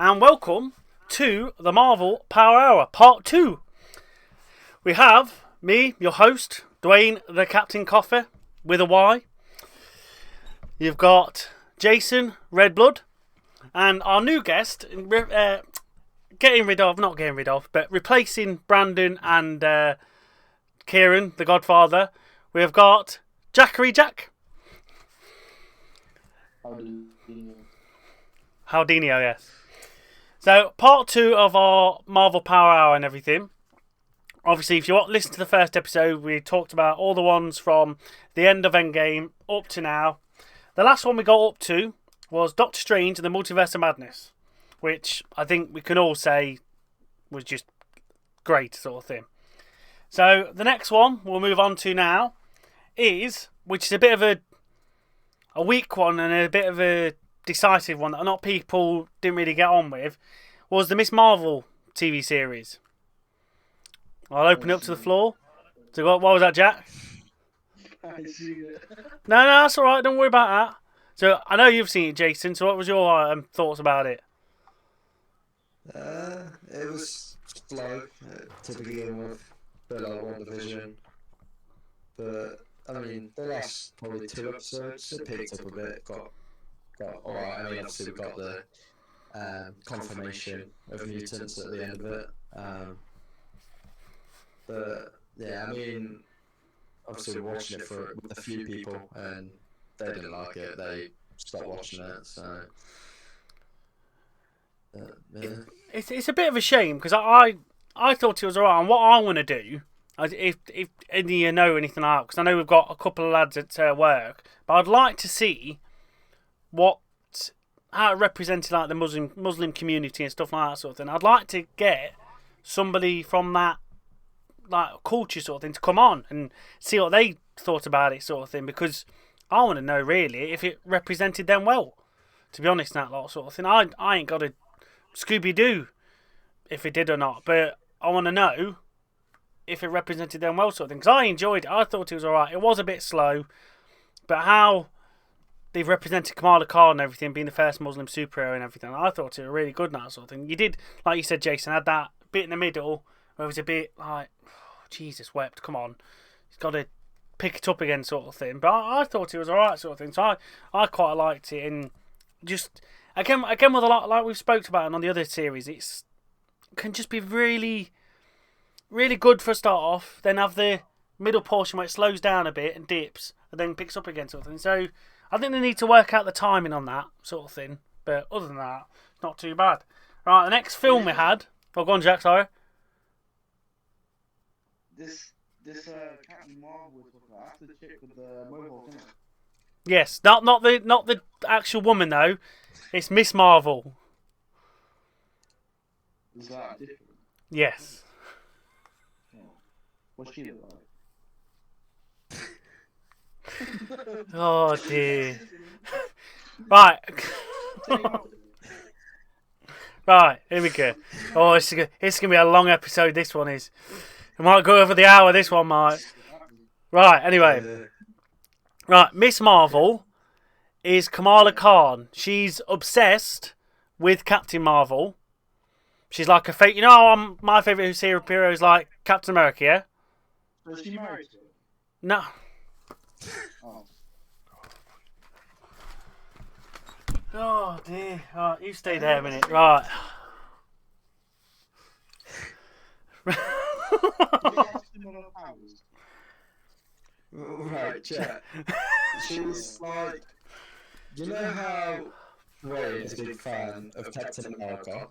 and welcome to the Marvel Power Hour Part 2. We have me, your host, Duane, the Captain Coffey, with a Y. You've got Jason, Redblood, and our new guest, replacing Brandon and Kieran, the Godfather. We have got Jackery Jack. Haldinio, yes. So, part 2 of our Marvel Power Hour and everything. Obviously, if you listen to the first episode, we talked about all the ones from the end of Endgame up to now. The last one we got up to was Doctor Strange and the Multiverse of Madness, which I think we can all say was just great sort of thing. So, the next one we'll move on to now which is a bit of a weak one and a bit of a decisive one that a lot of people didn't really get on with, was the Miss Marvel TV series. I'll open it up to the floor. So what was that, Jack? No, that's alright, don't worry about that. So I know you've seen it, Jason, so what was your thoughts about it? It was slow to begin with, a bit like WandaVision. But I mean, the last probably 2 episodes, it picked up a bit, got alright. I mean, obviously we got the confirmation of mutants at the end of it. But yeah, I mean, obviously we're watching it with a few people, and they didn't like it. They stopped watching it. So yeah. It's a bit of a shame because I thought it was alright. And what I want to do, if any you know anything like that, because I know we've got a couple of lads at work, but I'd like to see how it represented like the Muslim community and stuff like that sort of thing. I'd like to get somebody from that like culture sort of thing to come on and see what they thought about it sort of thing, because I want to know really if it represented them well. To be honest, that lot sort of thing. I ain't got a Scooby-Doo if it did or not, but I want to know if it represented them well sort of thing, because I enjoyed it. I thought it was alright. It was a bit slow, but how they've represented Kamala Khan and everything, being the first Muslim superhero and everything, I thought it was really good and that sort of thing. You did, like you said, Jason, had that bit in the middle where it was a bit like, oh, Jesus wept, come on. He's got to pick it up again sort of thing. But I thought it was alright sort of thing. So I quite liked it. And just, again with a lot, like we've spoke about on the other series, it can just be really, really good for a start off, then have the middle portion where it slows down a bit and dips, and then picks up again sort of thing. So I think they need to work out the timing on that sort of thing. But other than that, it's not too bad. Right, the next film we had... Oh, go on, Jack, sorry. This Captain Marvel was that's the chick with the mohawk, isn't it? Yes, not the actual woman, though. It's Miss Marvel. Is that different? Yes. Oh. What's she look like? Oh, dear. Right. Right, here we go. Oh, it's going to be a long episode, this one is. It might go over the hour, this one might. Right, anyway. Right, Miss Marvel is Kamala Khan. She's obsessed with Captain Marvel. She's like my favourite superhero is like Captain America, yeah? Was she married to him? No. Oh. Oh dear. Right, you stay there a minute. Right. Right, chat. She's like, you know how Duane is a big fan of Captain America?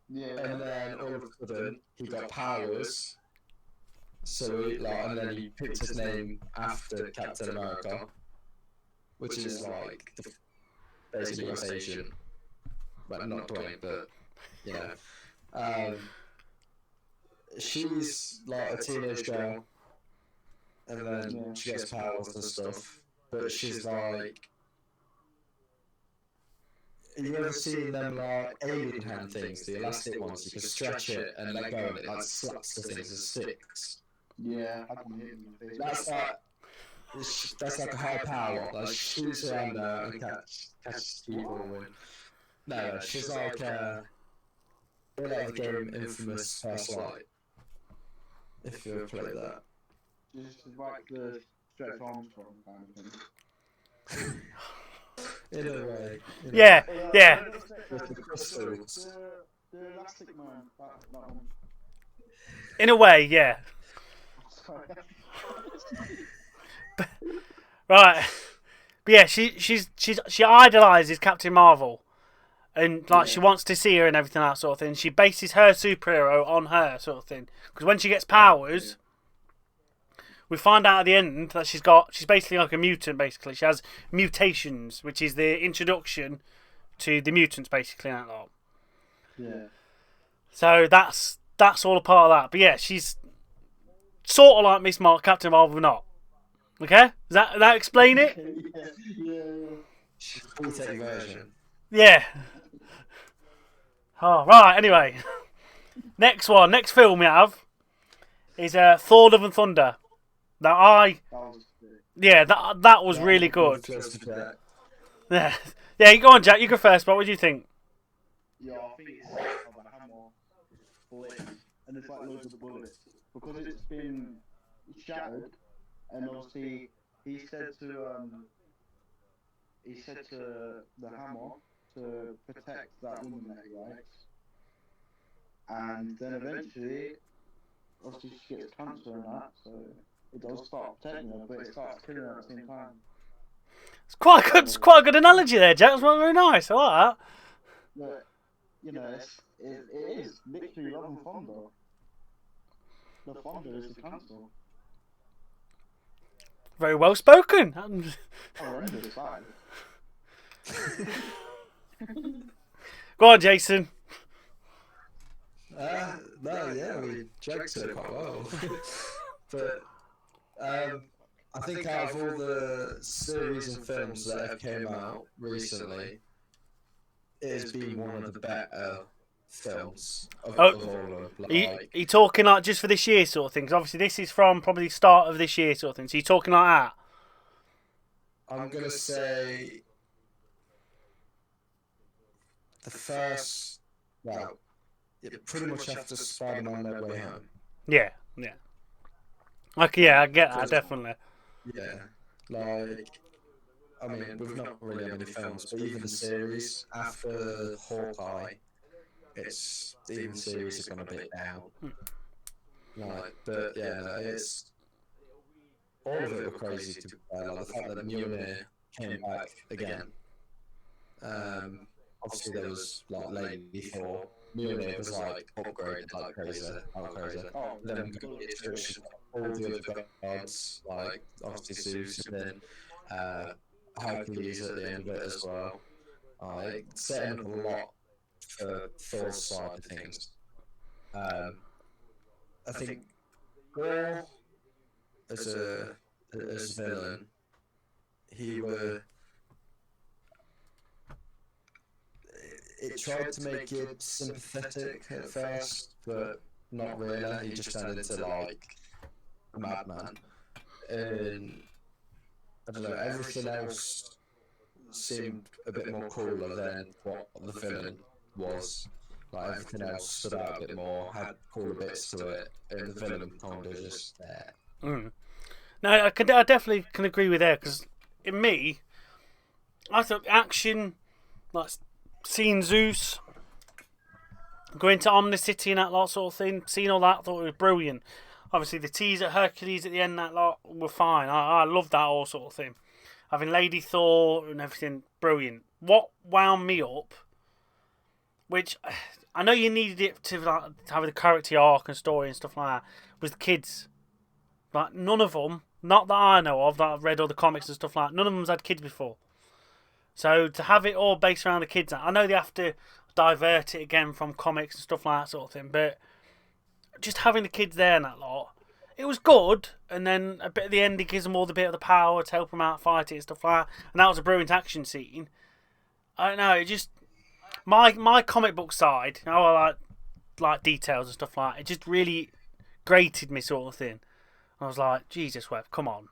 Yeah. And then all of a sudden he got powers. So and then he picked his name after Captain America, which is like basically US Asian. Well, not Duane, but you know. She's like a teenage girl, and then she gets powers and stuff. But she's like, have you ever seen them like alien hand things, the elastic ones? You can stretch it and let go, and it like slaps the things as sticks. Yeah, I can hit him in the face. That's like a high power. Like shoots around there and catch people and win. No, she's like like the game Infamous First Light. If you ever played that. Just like the Stretch Armstrong kind of thing. In a way. Yeah, yeah. With the crystals. The Elastic Man, that one. In a way, yeah. Sorry. Right. But yeah, she idolizes Captain Marvel, and like she wants to see her and everything that sort of thing. She bases her superhero on her sort of thing because when she gets powers, we find out at the end that she's basically like a mutant. Basically, she has mutations, which is the introduction to the mutants, basically. That lot. Yeah. So that's all a part of that. But yeah, she's sort of like Miss Captain Marvel, not. Okay, does that explain it? Yeah. She's the tech version. Yeah. Oh, right, anyway. Next film we have is Thor Love and Thunder. That was really good. Yeah, yeah. Go on, Jack. You go first. But what do you think? Yeah, I think it's a hammer, bullets, and it's like loads of bullets because it's been shattered, and obviously he said to the hammer to protect that woman that he likes, and then eventually, obviously she gets cancer and that, so it does start protecting her, but it starts killing her at the same time. It's quite a good analogy there, Jack. It's very nice. I like that. But you know, it is literally love and thunder. The thunder is the cancer. Very well spoken. Horrendous, that. Go on, Jason. No, yeah, we joked it quite well. But I think out of all the series and films that have came out recently, it has been one of the better films of all of them. Are you talking like just for this year sort of thing? Because obviously this is from probably the start of this year sort of thing. So you're talking like that? I'm going to say the first, well, pretty much after Spider-Man No Way Home. Yeah. Okay, yeah, I get that, definitely. Yeah, like, I mean, we've not really had many films, but even the series, after Hawkeye, even the series has gone a bit down. Like, but yeah, no, it's, all of it were crazy to be fair, like the fact that Mjolnir came back again. Obviously there was, like, Lady Thor. Mjolnir was, like, upgraded like crazy. Then we got the introduction of all the other gods, like, obviously Zeus, and then Hercules at the end of it as well. Setting up a lot for Thor's side of things. I think Gore, as a villain, it tried to make it sympathetic at first, but not really. He just turned into like a madman. And I don't know, everything else seemed a bit more cooler than what the villain was. Like everything else stood out a bit more, had cooler bits to it, and the villain kind of just there. No, I definitely can agree with that because in me, I thought action, like seeing Zeus going to Omnicity and that lot sort of thing, seeing all that, I thought it was brilliant. Obviously, the tease at Hercules at the end, that lot were fine. I loved that all sort of thing. Having Lady Thor and everything, brilliant. What wound me up, which I know you needed it to have the character arc and story and stuff like that, was the kids. Like, none of them, not that I know of, that I've read all the comics and stuff like that, none of them's had kids before. So to have it all based around the kids, I know they have to divert it again from comics and stuff like that sort of thing, but just having the kids there and that lot, it was good. And then a bit at the end, it gives them all the bit of the power to help them out fighting and stuff like that. And that was a brilliant action scene. I don't know, it just my comic book side, I like details and stuff like that. It just really grated me sort of thing. I was like, Jesus, Webb, come on.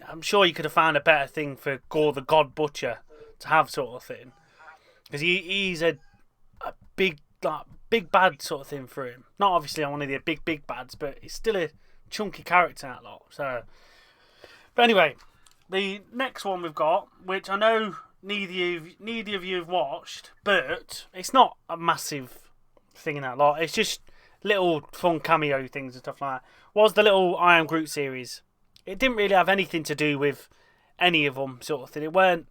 I'm sure you could have found a better thing for Gore the God Butcher to have sort of thing. because he's a big big bad sort of thing for him. Not obviously on one of the big bads, but he's still a chunky character that lot. So, but anyway, the next one we've got, which I know neither of you have watched, but it's not a massive thing in that lot. It's just little fun cameo things and stuff like that. Was the little I Am Groot series. It didn't really have anything to do with any of them, sort of thing. It weren't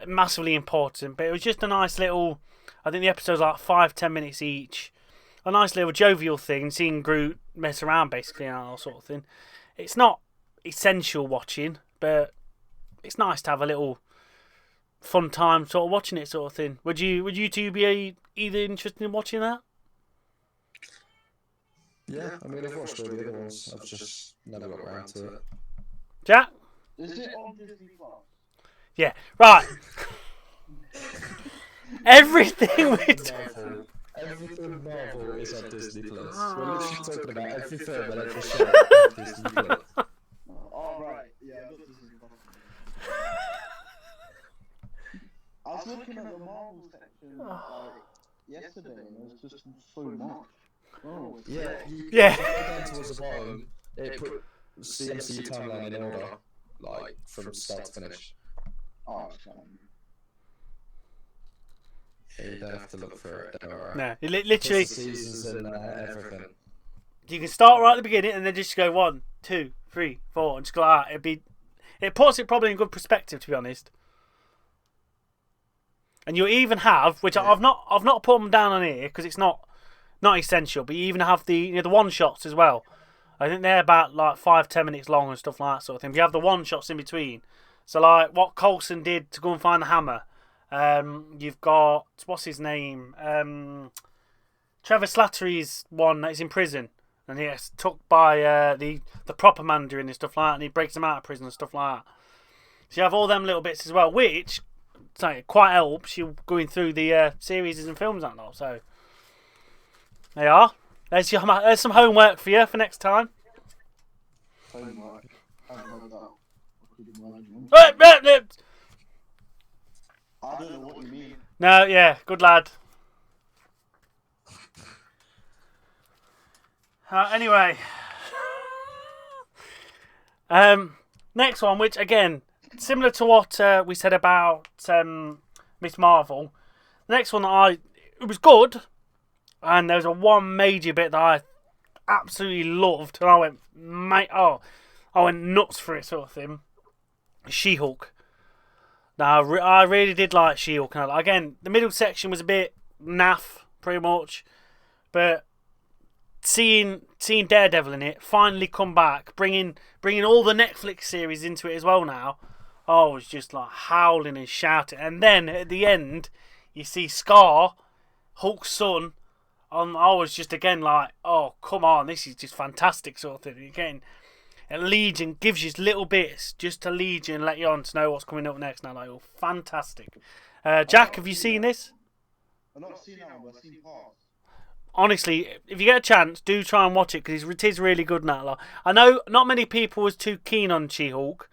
massively important, but it was just a nice little. I think the episode's like 5-10 minutes each. A nice little jovial thing, seeing Groot mess around basically and all sort of thing. It's not essential watching, but it's nice to have a little fun time sort of watching it sort of thing. Would you two be either interested in watching that? Yeah, I mean, I've watched all the other ones. I've just never got around to it. Jack? Is it on Disney Plus? Yeah, right. Everything we do. Everything Marvel is on Disney Plus. We're literally talking about every film and every show on Disney Plus. Oh, right. Yeah, I've got Disney Plus. I was looking at the Marvel section like yesterday, and there's just so much. Oh, Yeah. Yeah. Down towards the bottom, it put the MCU timeline in order, like from start to finish. oh, it's fine. Yeah, you don't have to look for it. Don't worry. No, it literally. Plus the seasons and everything. You can start right at the beginning and then just go 1, 2, 3, 4, and just go like that. It puts it probably in good perspective, to be honest. And you even have, which I've not put them down on here because it's not essential, but you even have the the one shots as well. I think they're about like 5-10 minutes long and stuff like that sort of thing. But you have the one shots in between. So like what Coulson did to go and find the hammer. You've got what's his name? Trevor Slattery's one that is in prison and he gets took by the proper Mandarin and stuff like that, and he breaks him out of prison and stuff like that. So you have all them little bits as well, which quite helps you going through the series and films and all. So there you are. There's some homework for you for next time. Homework. I haven't heard that. I could imagine. I don't know what you mean. No, yeah, good lad. Anyway, next one, which again, similar to what we said about Miss Marvel. The next one it was good, and there was one major bit that I absolutely loved, and I went, I went nuts for it, sort of thing. She-Hulk. Now, I really did like She-Hulk. Again, the middle section was a bit naff, pretty much, but seeing Daredevil in it finally come back, bringing all the Netflix series into it as well now. I was just like howling and shouting, and then at the end, you see Scar, Hulk's son. I was just again like, oh come on, this is just fantastic sort of thing. Again, Legion gives you little bits just to lead you and let you on to know what's coming up next. Now, like, oh, fantastic. Jack, have you seen this? I've not seen that one, but I've seen parts. Honestly, if you get a chance, do try and watch it because it is really good now. Like, I know not many people was too keen on She-Hulk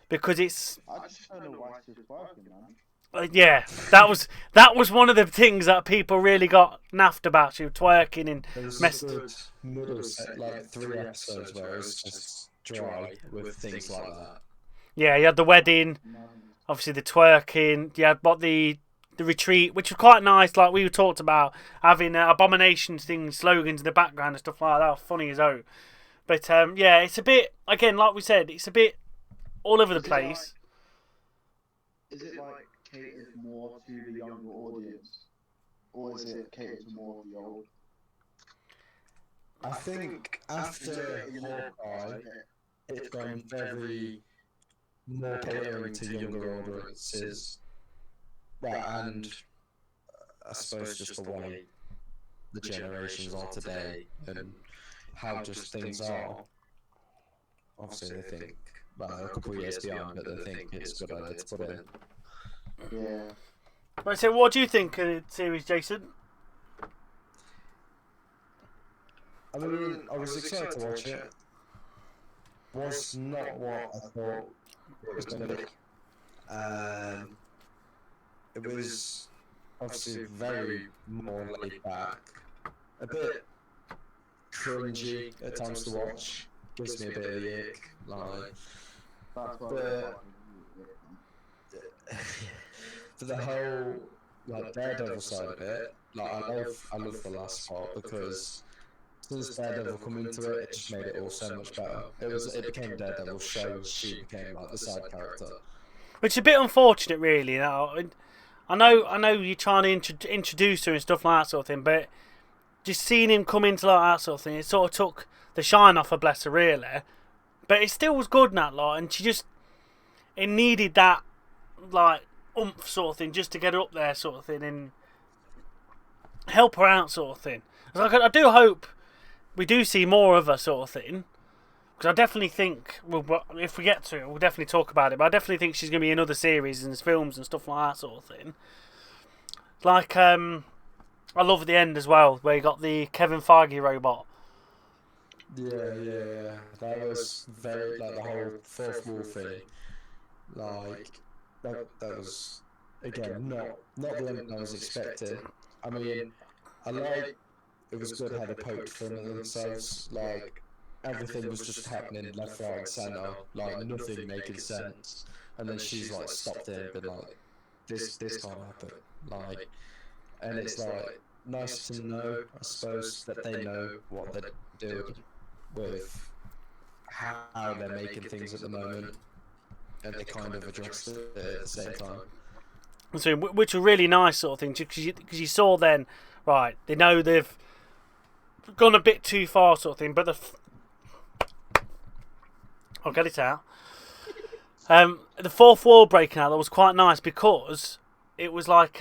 because it's. I just don't know why she's working, man. Yeah, that was one of the things that people really got naffed about. She was twerking and messed. Middle like 3 episodes where it was just dry with things like that. Yeah, you had the wedding, obviously the twerking. You had the retreat, which was quite nice. Like we talked about having abomination things, slogans in the background and stuff like that. That was funny as oh. But yeah, it's a bit again, like we said, it's a bit all over the place. Is it like catered more to the younger audience, or is it catered to more of the old? I think after Hawkeye, it's gone very more catering to younger audiences. Right, and I suppose just the way the generations are today and how just things are. Obviously, they think a couple of years beyond, but they think it's a good idea to put it in. Yeah. Right, so what do you think of the series, Jason? I mean, I was excited to watch it. Was not what I thought it was going to be. It was obviously very more laid back, a bit cringy at times to watch. Gives me a bit of the ick, like. That's what But for the whole like Daredevil side of it, like I love the last part because since Daredevil come into it, it just made it all so much better. It became Daredevil's show. She became like the side character. Which is a bit unfortunate, really. You know, I know you're trying to introduce her and stuff like that sort of thing, but just seeing him come into like that sort of thing, it sort of took the shine off her, bless her, really. But it still was good in that lot, and it needed that like oomph sort of thing just to get her up there sort of thing and help her out sort of thing. Like, I do hope we do see more of her sort of thing, because I definitely think if we get to it, we'll definitely talk about it. But I definitely think she's going to be in other series and films and stuff like that sort of thing. Like I love the end as well, where you got the Kevin Feige robot. Yeah. That was very like the whole fourth wall thing. Like that was again not the ending I was expecting. I mean, I like it was good how they poked fun at themselves. Like everything was just happening left, right, and centre. Like nothing making sense. And then she's like stopped it and been like, this can't happen. Like, and it's like nice to know, I suppose, that they know what they're doing with how they're making things at the moment, and they kind of addressed it at the same time. So, which was really nice sort of thing, because you saw then, right, they know they've gone a bit too far sort of thing, but I'll get it out. The fourth wall breaking out, that was quite nice, because it was like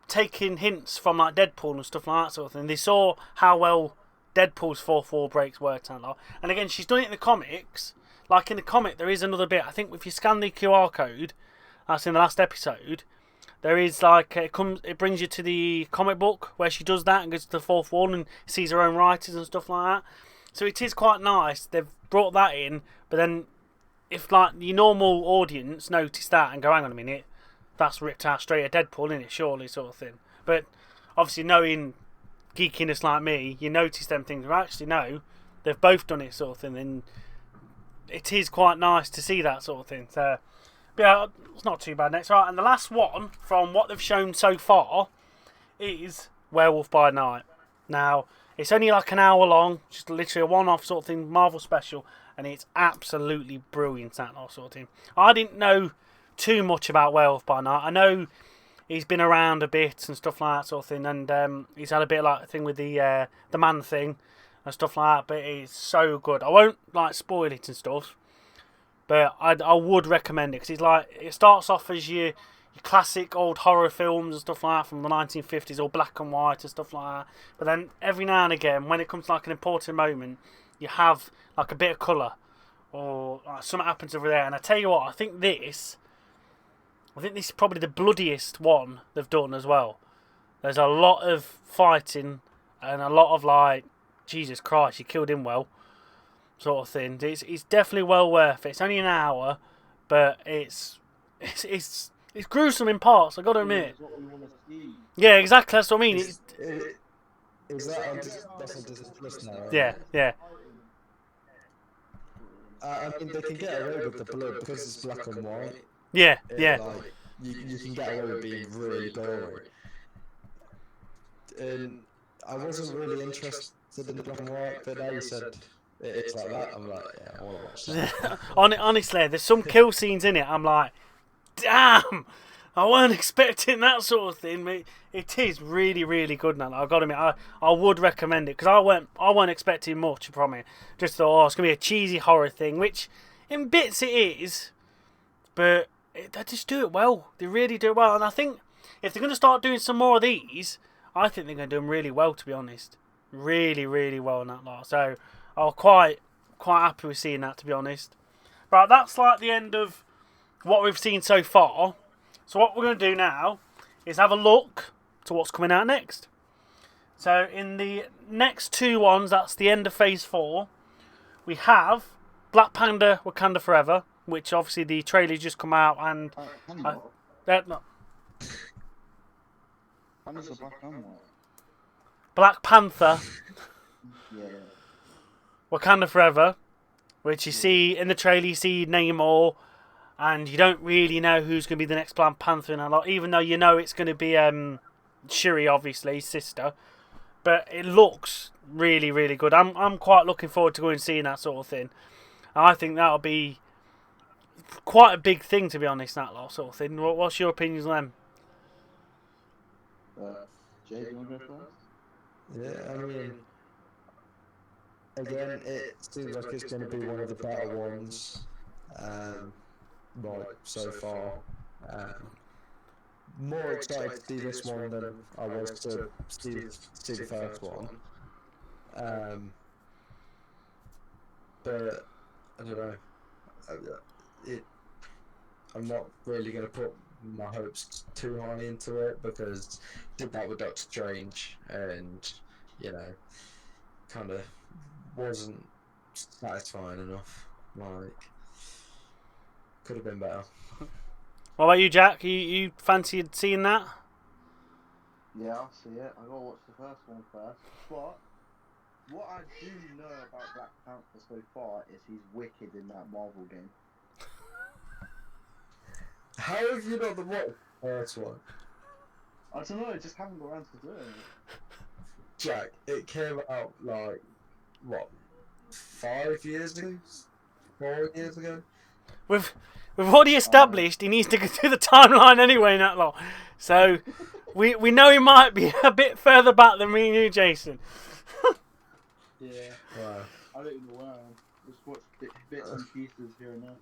taking hints from like Deadpool and stuff like that sort of thing. They saw how well Deadpool's fourth wall breaks worked out. And again, she's done it in the comics. Like in the comic, there is another bit. I think if you scan the QR code, that's in the last episode, there is like it brings you to the comic book where she does that and goes to the fourth wall and sees her own writers and stuff like that. So it is quite nice. They've brought that in, but then if like the normal audience notice that and go, hang on a minute, that's ripped out straight at Deadpool, isn't it? Surely, sort of thing. But obviously, knowing geekiness like me, you notice them things. Well, actually, no, they've both done it, sort of thing, and it is quite nice to see that sort of thing. So, yeah, it's not too bad next. Right, and the last one from what they've shown so far is Werewolf by Night. Now, it's only like an hour long, just literally a one-off sort of thing, Marvel special, and it's absolutely brilliant, that sort of thing. I didn't know too much about Werewolf by Night. I know he's been around a bit and stuff like that sort of thing, and he's had a bit like a thing with the man thing and stuff like that, but it's so good. I won't like spoil it and stuff, but I would recommend it, because it's like, it starts off as your classic old horror films and stuff like that from the 1950s, all black and white and stuff like that, but then every now and again, when it comes to like an important moment, you have like a bit of colour, or like, something happens over there. And I tell you what, I think this is probably the bloodiest one they've done as well. There's a lot of fighting and a lot of like, Jesus Christ, you killed him well, sort of thing. It's definitely well worth it. It's only an hour, but it's gruesome in parts, I got to admit. What we want to see. Yeah, exactly. That's what I mean. Is that that's on Disney Plus now? Yeah. I mean, they can get away with the blood because it's black and white. Yeah. Like, you can get away with being really gory. And I wasn't really interested in the black and white, but now you said it's like that. I'm like, yeah, I want to watch that. Honestly, there's some kill scenes in it. I'm like, damn, I weren't expecting that sort of thing. It is really, really good now. I've got to admit, I would recommend it, because I weren't expecting much from it. Just thought, it's going to be a cheesy horror thing, which in bits it is, but they just do it well. They really do it well. And I think if they're going to start doing some more of these, I think they're going to do them really well, to be honest. Really, really well in that lot. So I'm quite happy with seeing that, to be honest. Right, that's like the end of what we've seen so far. So what we're going to do now is have a look to what's coming out next. So in the next two ones, that's the end of Phase 4, we have Black Panther Wakanda Forever, which obviously the trailer's just come out, and... No. Panthers are black and white. Black Panther, Yeah. Wakanda Forever, which you see in the trailer, you see Namor, and you don't really know who's going to be the next Black Panther in a lot, even though you know it's going to be Shuri, obviously, his sister. But it looks really, really good. I'm quite looking forward to going and seeing that sort of thing. I think that'll be quite a big thing, to be honest, that lot sort of thing. What's your opinions on them? Jay, do you want to go first? Yeah, I mean, again, it seems like it's going to be one of the better ones, so far. More excited to see this one than I was to see the first one. But I don't know. I'm not really going to put my hopes too high into it because I did that with Doctor Strange, and kind of wasn't satisfying enough. Like, could have been better. What about you, Jack? You fancied seeing that? Yeah, I'll see it. I gotta watch the first one first. But what I do know about Black Panther so far is he's wicked in that Marvel game. How have you not the first one? I don't know, I just haven't got around to doing it. Jack, it came out like, what, 5 years ago? 4 years ago? We've already established he needs to go through the timeline anyway in that lot. So we know he might be a bit further back than me and you, Jason. Yeah. Wow. I don't even know where I am. Just watch bits and pieces here and there.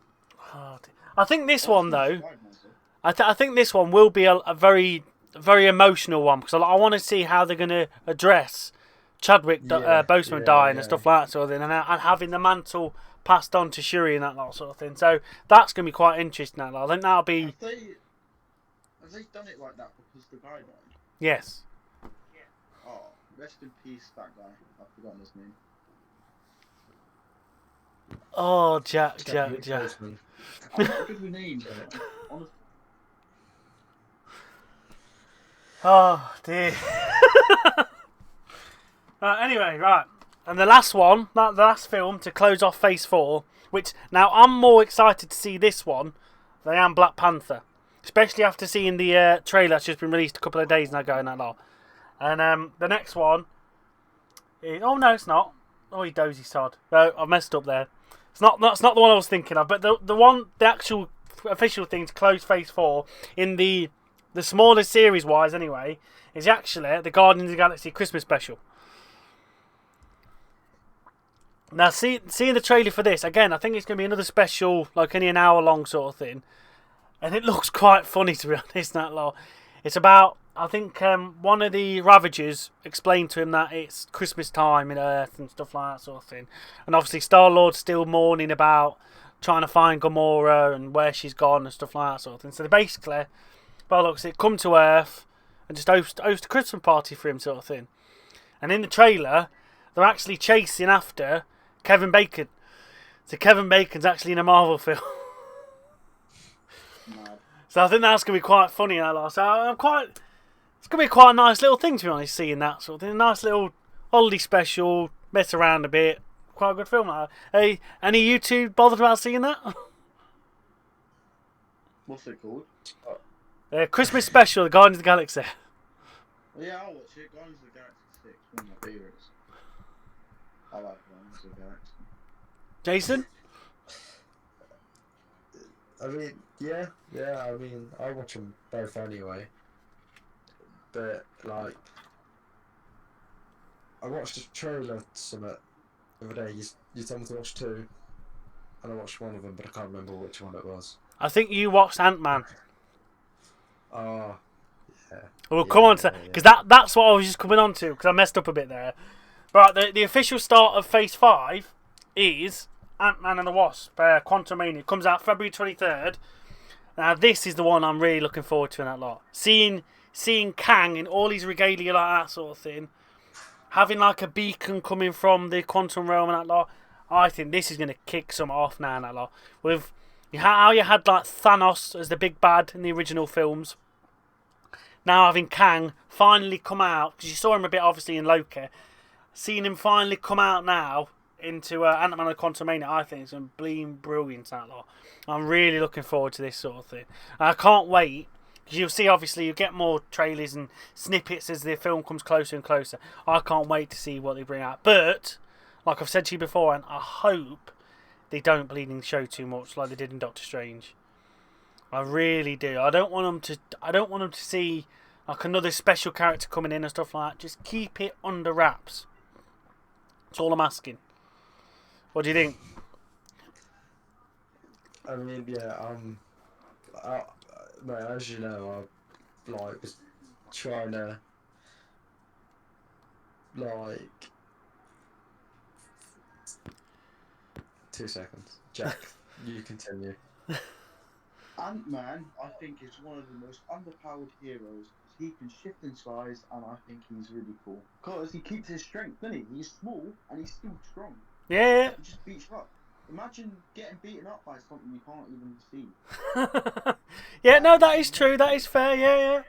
Oh, I think this one though. I think this one will be a very, very emotional one because I want to see how they're going to address Chadwick Boseman dying and stuff like that sort of thing, and having the mantle passed on to Shuri and that lot sort of thing. So that's going to be quite interesting. I think that'll be. Have they done it like that because the guy died? Yes. Oh, rest in peace, that guy. I've forgotten his name. Oh, Jack. I'm not good with names. Honestly. Oh dear. Anyway, right. And the last one, the last film to close off Phase 4, which now I'm more excited to see this one than I am Black Panther. Especially after seeing the trailer that's just been released a couple of days now going that lot. And the next one is... Oh, no, it's not. Oh, you dozy sod. No, I've messed up there. That's not the one I was thinking of. But the actual official thing to close Phase 4 in the smallest series-wise anyway, is actually the Guardians of the Galaxy Christmas special. Now, seeing the trailer for this, again, I think it's going to be another special, like only an hour long sort of thing. And it looks quite funny, to be honest, that lot. It's about, I think, one of the Ravagers explained to him that it's Christmas time in Earth and stuff like that sort of thing. And obviously Star-Lord's still mourning about trying to find Gamora and where she's gone and stuff like that sort of thing. So they basically, by the looks of it, come to Earth and just host a Christmas party for him sort of thing. And in the trailer, they're actually chasing after Kevin Bacon. So Kevin Bacon's actually in a Marvel film. So I think that's going to be quite funny. So it's going to be quite a nice little thing, to be honest, seeing that sort of thing. A nice little holiday special, mess around a bit. Quite a good film. Hey, any of you two bothered about seeing that? What's it called? Christmas special, The Guardians of the Galaxy. Yeah, I'll watch it. Guardians of the Galaxy 6, one of my favourites. I like Guardians of the Galaxy. Jason? I mean, yeah. I mean, I watch them both anyway. But like, I watched a trailer the other day. You told me to watch two, and I watched one of them, but I can't remember which one it was. I think you watched Ant-Man. Oh, yeah. We'll come on to that because that's what I was just coming on to because I messed up a bit there. Right, the official start of Phase 5 is Ant-Man and the Wasp, Quantumania. Comes out February 23rd. Now this is the one I'm really looking forward to in that lot. Seeing Kang in all his regalia like that sort of thing. Having like a beacon coming from the quantum realm and that lot. I think this is going to kick some off now in that lot. With how you had like Thanos as the big bad in the original films. now having Kang finally come out, because you saw him a bit obviously in Loki, seeing him finally come out now into Ant-Man and Quantumania, I think it's going to be brilliant, that lot. I'm really looking forward to this sort of thing. I can't wait, because you'll see, obviously, you get more trailers and snippets as the film comes closer and closer. I can't wait to see what they bring out. But, like I've said to you before, and I hope they don't bleed in the show too much like they did in Doctor Strange. I really do. I don't want them to see like another special character coming in and stuff like that. Just keep it under wraps. That's all I'm asking. What do you think? I mean, yeah, mate, as you know, I was trying to like 2 seconds. Jack, you continue. Ant-Man, I think, is one of the most underpowered heroes. He can shift in size, and I think he's really cool. Because he keeps his strength, doesn't he? He's small, and he's still strong. Yeah. He just beats you up. Imagine getting beaten up by something you can't even see. Yeah, no, that is true. That is fair. Yeah.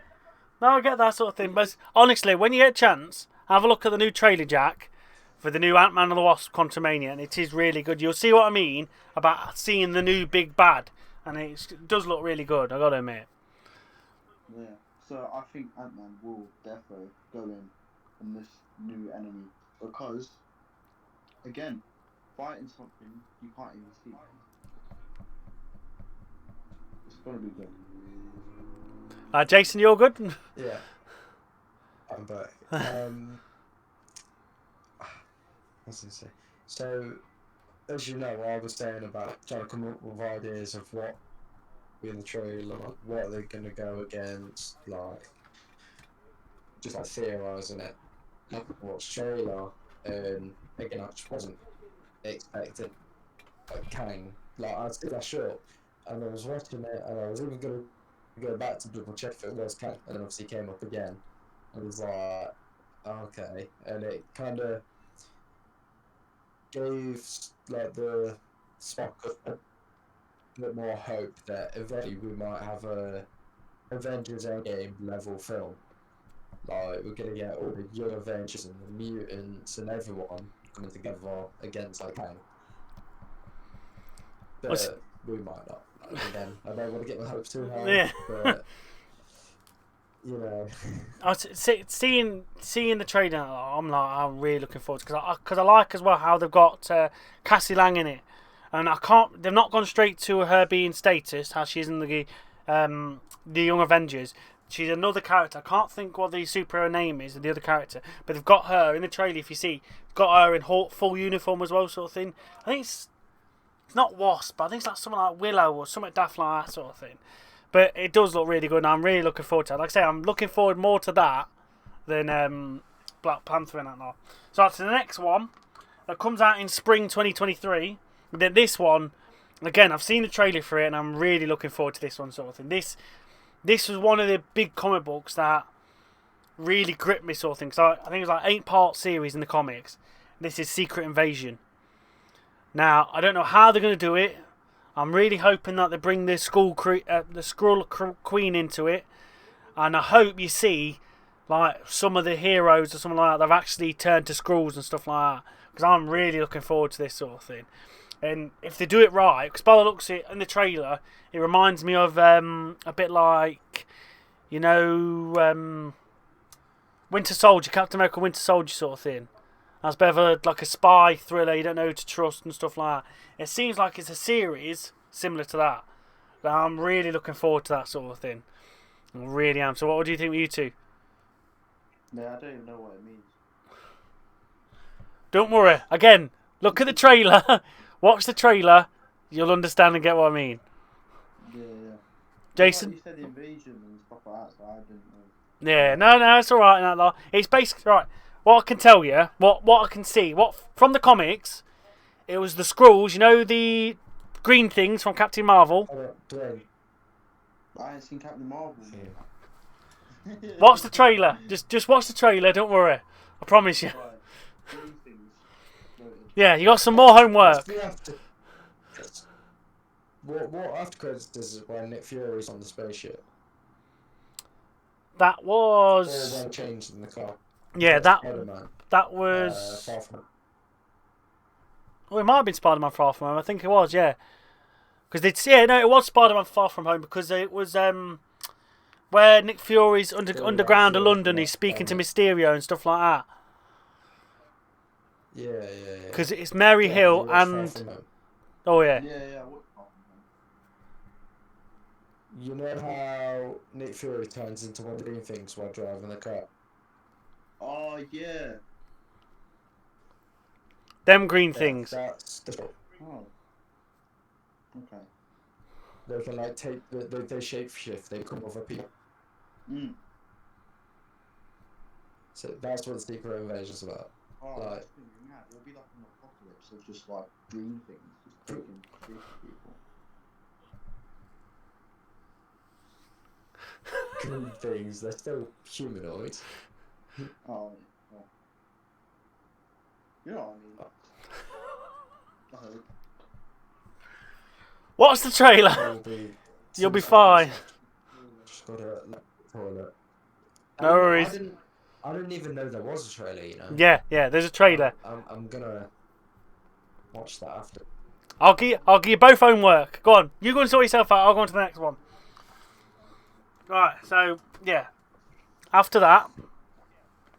No, I get that sort of thing. But honestly, when you get a chance, have a look at the new trailer, Jack, for the new Ant-Man and the Wasp Quantumania, and it is really good. You'll see what I mean about seeing the new big bad, and it does look really good, I gotta admit. Yeah, so I think Ant-Man will definitely go in this new enemy, because, again, fighting something you can't even see. It's gonna be good. Jason, you're good? Yeah, I'm back. What's I say? So, as you know, I was saying about trying to come up with ideas of what in the trailer, like, what they're gonna go against, like just like theorising it. Watch trailer, and again, I just wasn't expecting like Kang. Like I did that short, and I was watching it, and I was even gonna go back to double check if it was Kang, and then obviously it came up again. I was like, okay, and it kind of gave like the Spock a bit more hope that eventually we might have a Avengers Endgame level film. Like we're gonna get all the young Avengers and the mutants and everyone coming together against like Kang. But we might not. Like, again, I don't want to get my hopes too high. But you know, seeing the trailer, I'm really looking forward to it, because I like as well how they've got Cassie Lang in it, and they've not gone straight to her being status how she is in the Young Avengers. She's another character. I can't think what the superhero name is of the other character, but they've got her in the trailer. If you see, got her in full uniform as well, sort of thing. I think it's not Wasp, but I think it's like something like Willow or something daft like that sort of thing. But it does look really good, and I'm really looking forward to it. Like I say, I'm looking forward more to that than Black Panther and that lot. So that's the next one that comes out in spring 2023. And then this one, again, I've seen the trailer for it, and I'm really looking forward to this one sort of thing. This was one of the big comic books that really gripped me sort of thing. So I think it was like 8-part series in the comics. This is Secret Invasion. Now, I don't know how they're going to do it. I'm really hoping that they bring the Skrull Queen into it. And I hope you see like some of the heroes or something like that, they've actually turned to Skrulls and stuff like that. Because I'm really looking forward to this sort of thing. And if they do it right, because by the looks of it in the trailer, it reminds me of a bit like, you know, Winter Soldier, Captain America Winter Soldier sort of thing. That's a bit of like a spy thriller, you don't know who to trust and stuff like that. It seems like it's a series similar to that. But I'm really looking forward to that sort of thing. I really am. So what do you think of you two? Yeah, I don't even know what it means. Don't worry. Again, look at the trailer. Watch the trailer. You'll understand and get what I mean. Yeah. Jason? You said the invasion and stuff like that, so I didn't know. Yeah, no, it's alright in that lot. It's basically, right, what I can tell you, what I can see, from the comics, it was the Skrulls, you know, the green things from Captain Marvel. Duane. I ain't seen Captain Marvel. Yeah. Watch the trailer. Just watch the trailer, don't worry. I promise you. Right. Green things. Noted. Yeah, you got some more homework. What after credits does it when Nick Fury's on the spaceship? That Or was when changed in the car. yeah. That's That Spider-Man. that was. Far From Home. Well, it might have been Spider-Man Far From Home. I think it was, yeah. Because it was Spider-Man Far From Home because it was where Nick Fury's underground of London. He's speaking to Mysterio and stuff like that. Yeah. Because it's Mary Yeah, Hill you watched Far and From Home. oh yeah, Yeah, what? You know how Nick Fury turns into one of the green things while driving the car? Oh yeah. them green Yeah, things. that's the shot. Oh. Okay. They can like take they shape shift. They come over people. Mm. So that's what the Secret Invasion's about. Oh, Like- that's gonna be mad. It'll be like an apocalypse of just like green things just taking people. Green things. They're still humanoid. Oh, yeah. You know what I mean? What's the trailer? You'll be fine. Just gotta toilet. No worries. I didn't even know there was a trailer. You know. Yeah. There's a trailer. I'm gonna watch that after. I'll give you both homework. Go on. You go and sort yourself out. I'll go on to the next one. Right. So yeah. After that,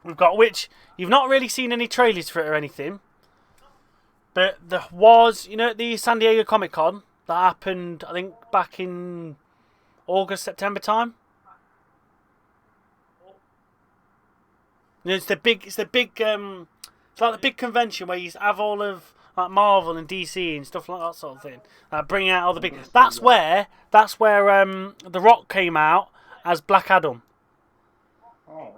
we've got which you've not really seen any trailers for it or anything, but there was the San Diego Comic Con that happened I think back in August September time. It's the big. It's like the big convention where you have all of like Marvel and DC and stuff like that sort of thing. Bring out all the big. That's where The Rock came out as Black Adam. Oh, okay.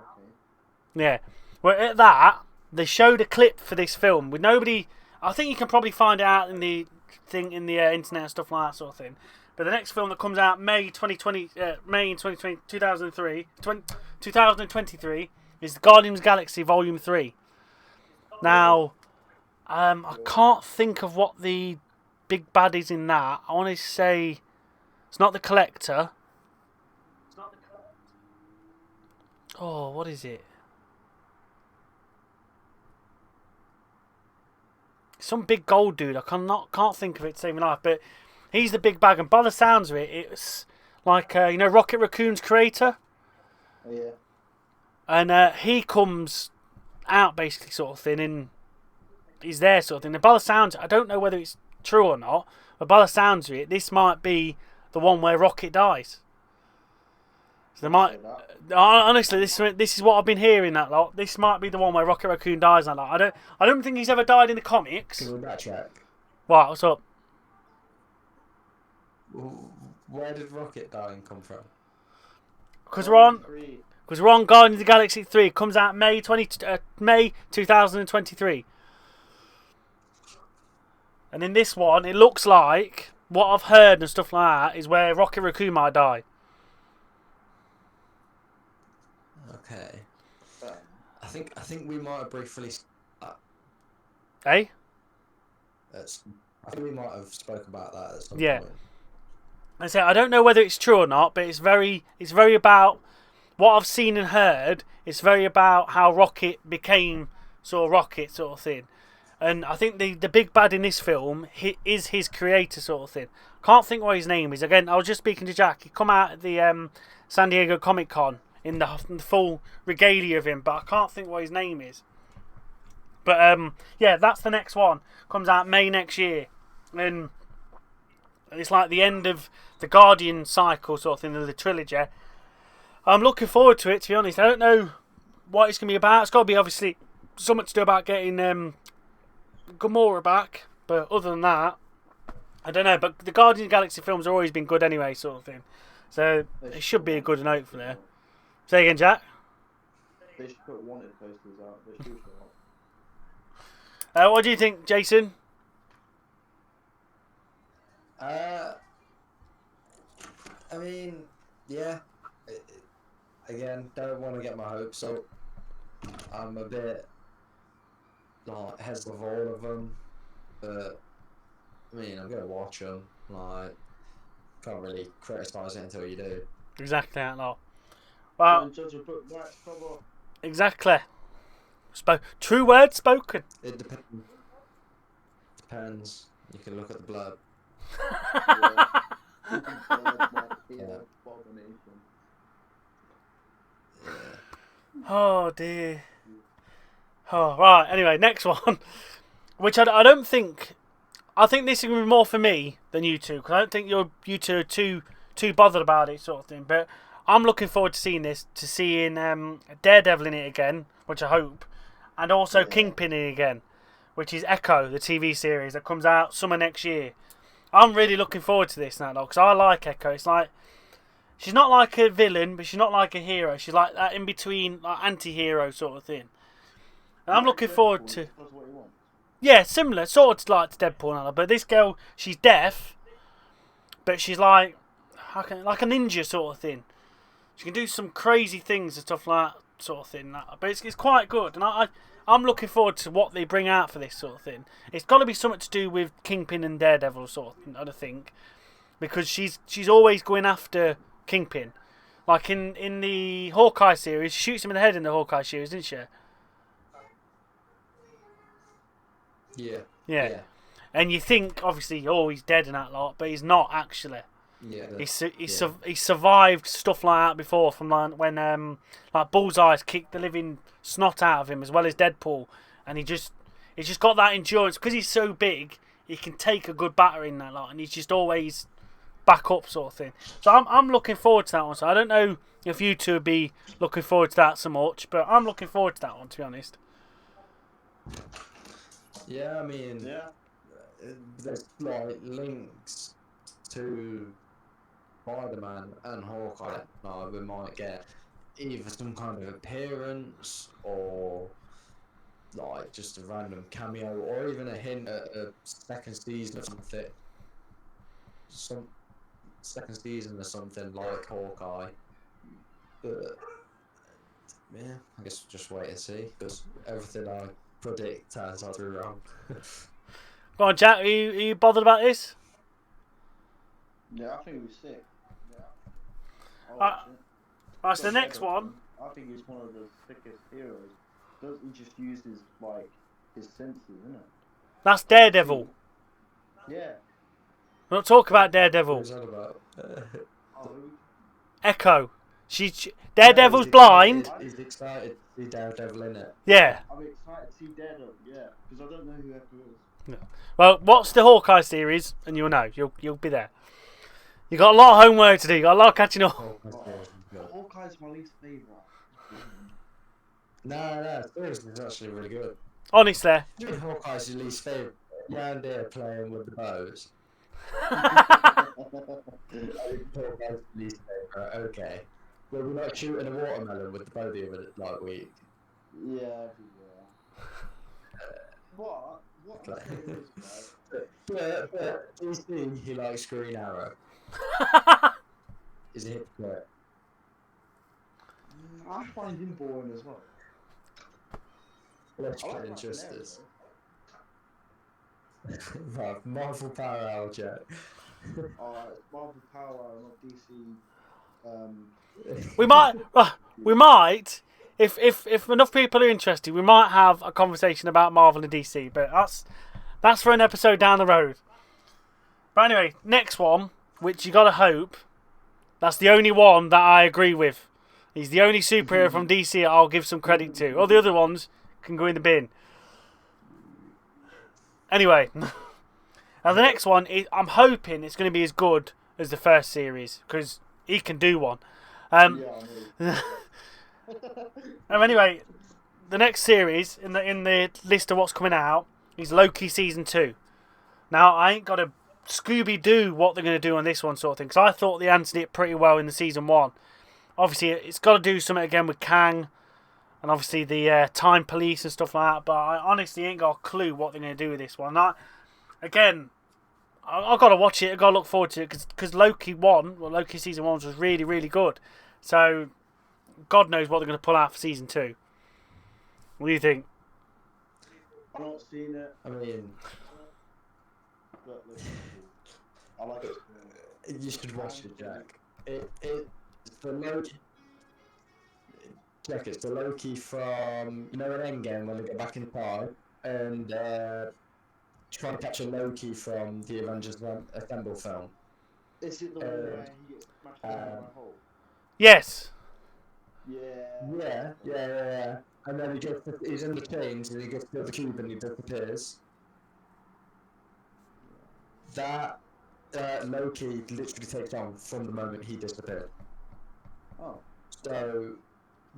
Yeah. Well, at that they showed a clip for this film with nobody. I think you can probably find it out in the thing in the internet and stuff like that sort of thing. But the next film that comes out May 2020, May in 2020, 2023 is the Guardians of the Galaxy Volume 3. Now, I can't think of what the big bad is in that. I want to say it's not the Collector. Oh, what is it? Some big gold dude. I can't think of it to save my life, but he's the big bag. And by the sounds of it, it's like Rocket Raccoon's creator. Oh, yeah. And he comes out basically sort of thing, and he's there sort of thing. And by the sounds, I don't know whether it's true or not, but by the sounds of it, this might be the one where Rocket dies. So they might. Honestly, this is what I've been hearing. That lot. This might be the one where Rocket Raccoon dies. And that. I don't think he's ever died in the comics. Can we backtrack? What? What's up? Where did Rocket dying come from? Because we're on Guardians of the Galaxy 3. It comes out May 2023. And in this one, it looks like what I've heard and stuff like that is where Rocket Raccoon might die. Okay. I think we might have briefly. Eh? I think we might have spoke about that at some Yeah. point. I say I don't know whether it's true or not, but it's very about what I've seen and heard. It's very about how Rocket became sort of Rocket sort of thing. And I think the big bad in this film is his creator sort of thing. Can't think what his name is. Again, I was just speaking to Jack. He come out at the San Diego Comic Con in the full regalia of him, but I can't think what his name is. But yeah, that's the next one. Comes out May next year, and it's like the end of the Guardian cycle sort of thing of the trilogy. I'm looking forward to it. To be honest, I don't know what it's gonna be about. It's got to be obviously something to do about getting Gamora back, but other than that, I don't know. But the Guardian of the Galaxy films have always been good anyway, sort of thing. So it should be a good note for there. Say again, Jack. They should put wanted posters out. They should show up. What do you think, Jason? I mean, yeah. Again, don't want to get my hopes up. I'm a bit like hesitant of all of them, but I mean, I'm gonna watch them. Like, can't really criticise it until you do. Exactly that lot. Well, Don't judge a book by its cover. exactly. True words spoken. It depends. Depends. You can look at the blood. Yeah. Bird might be Yeah. an abomination. Yeah. Oh dear. Oh right. Anyway, next one, which I don't think. I think this is gonna be more for me than you two, because I don't think you two are too bothered about it, sort of thing. But I'm looking forward to seeing this, to seeing Daredevil in it again, which I hope, and also Yeah. Kingpin in it again, which is Echo, the TV series that comes out summer next year. I'm really looking forward to this now, because I like Echo. It's like she's not like a villain, but she's not like a hero. She's like that in between, like anti-hero sort of thing. And I'm looking forward to. Does what he wants. Yeah, similar, sort of like to Deadpool and all, but this girl, she's deaf, but she's like a ninja sort of thing. She can do some crazy things and stuff like that sort of thing. But it's quite good, and I'm looking forward to what they bring out for this sort of thing. It's got to be something to do with Kingpin and Daredevil sort of thing, I think, because she's always going after Kingpin. Like in the Hawkeye series, she shoots him in the head in the Hawkeye series, didn't she? Yeah. Yeah. And you think, obviously, oh, he's dead and that lot, but he's not actually. Yeah. He's survived stuff like that before, from like when like Bullseye's kicked the living snot out of him, as well as Deadpool, and he's just got that endurance because he's so big. He can take a good battering that lot, and he's just always back up sort of thing. So I'm looking forward to that one. So I don't know if you two would be looking forward to that so much, but I'm looking forward to that one, to be honest. Yeah, I mean, Yeah. there's like links to Spider-Man and Hawkeye. We might get either some kind of appearance or like just a random cameo, or even a hint at a second season or something. Some second season or something like Hawkeye. But yeah, I guess we'll just wait and see, because everything I predict turns out to be wrong. Go on, Jack. Are you bothered about this? Yeah, I think it was sick. Yeah. I'll Uh, watch it. Right, so the Because next Daredevil, one. I think he's one of the sickest heroes. Doesn't he just use his senses, isn't it? That's Daredevil. Yeah. We're not talking about Daredevil. What's that about? Oh, who? Echo. Daredevil's blind. He's excited to see Daredevil in it. Yeah. I'm excited to see Daredevil. Yeah, because I don't know who Echo is. Well, watch the Hawkeye series, and you'll know. You'll be there. You got a lot of homework to do. You got a lot of catching up. Hawkeye's my least favourite. No, seriously, it's actually really good. Honestly. Hawkeye's your least favourite. Round here playing with the bows. Hawkeye's least favourite. Okay. Well, we're not shooting a watermelon with the bow the other week. Yeah. What I'm saying is, right, But DC, he likes Green Arrow. Is a hypocrite. I find him boring as well. Let's I get like Captain injustice. Right, Marvel Power Hour, Jack. Alright, Marvel Power, not DC. We might. If enough people are interested, we might have a conversation about Marvel and DC. But that's for an episode down the road. But anyway, next one, which you gotta hope, that's the only one that I agree with. He's the only superhero from DC I'll give some credit to. All the other ones can go in the bin. Anyway, now the next one, I'm hoping it's going to be as good as the first series, because he can do one. Anyway, the next series in the list of what's coming out is Loki season 2. Now I ain't got a Scooby-Doo what they're going to do on this one sort of thing, because I thought they answered it pretty well in the season 1. Obviously, it's got to do something again with Kang, and obviously the time police and stuff like that. But I honestly ain't got a clue what they're going to do with this one. I've got to watch it. I've got to look forward to it, because Loki season 1 was really, really good. So, God knows what they're going to pull out for season 2. What do you think? I've not seen it, I mean, but I like it. you should watch it, Jack. It's the Loki. check it. So Loki from in Endgame when they get back in time and trying to capture Loki from the Avengers Assemble film. Is it the one where he gets smashed down by Hulk? Yes. Yeah. And then he's in the chains and he gets to the cube and he disappears. That Loki literally takes on from the moment he disappeared. Oh. So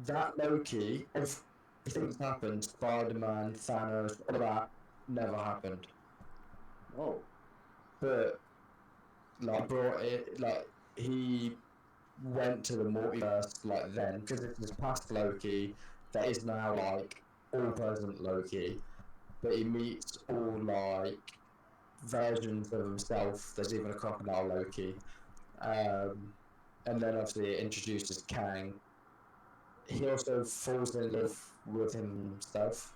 that Loki, everything that's happened, Spider-Man, Thanos, all that, never happened. Oh. But he went to the multiverse then because this is past Loki that is now all present Loki, but he meets all versions of himself. There's even a crocodile Loki, and then obviously it introduces Kang. He also falls in love with himself.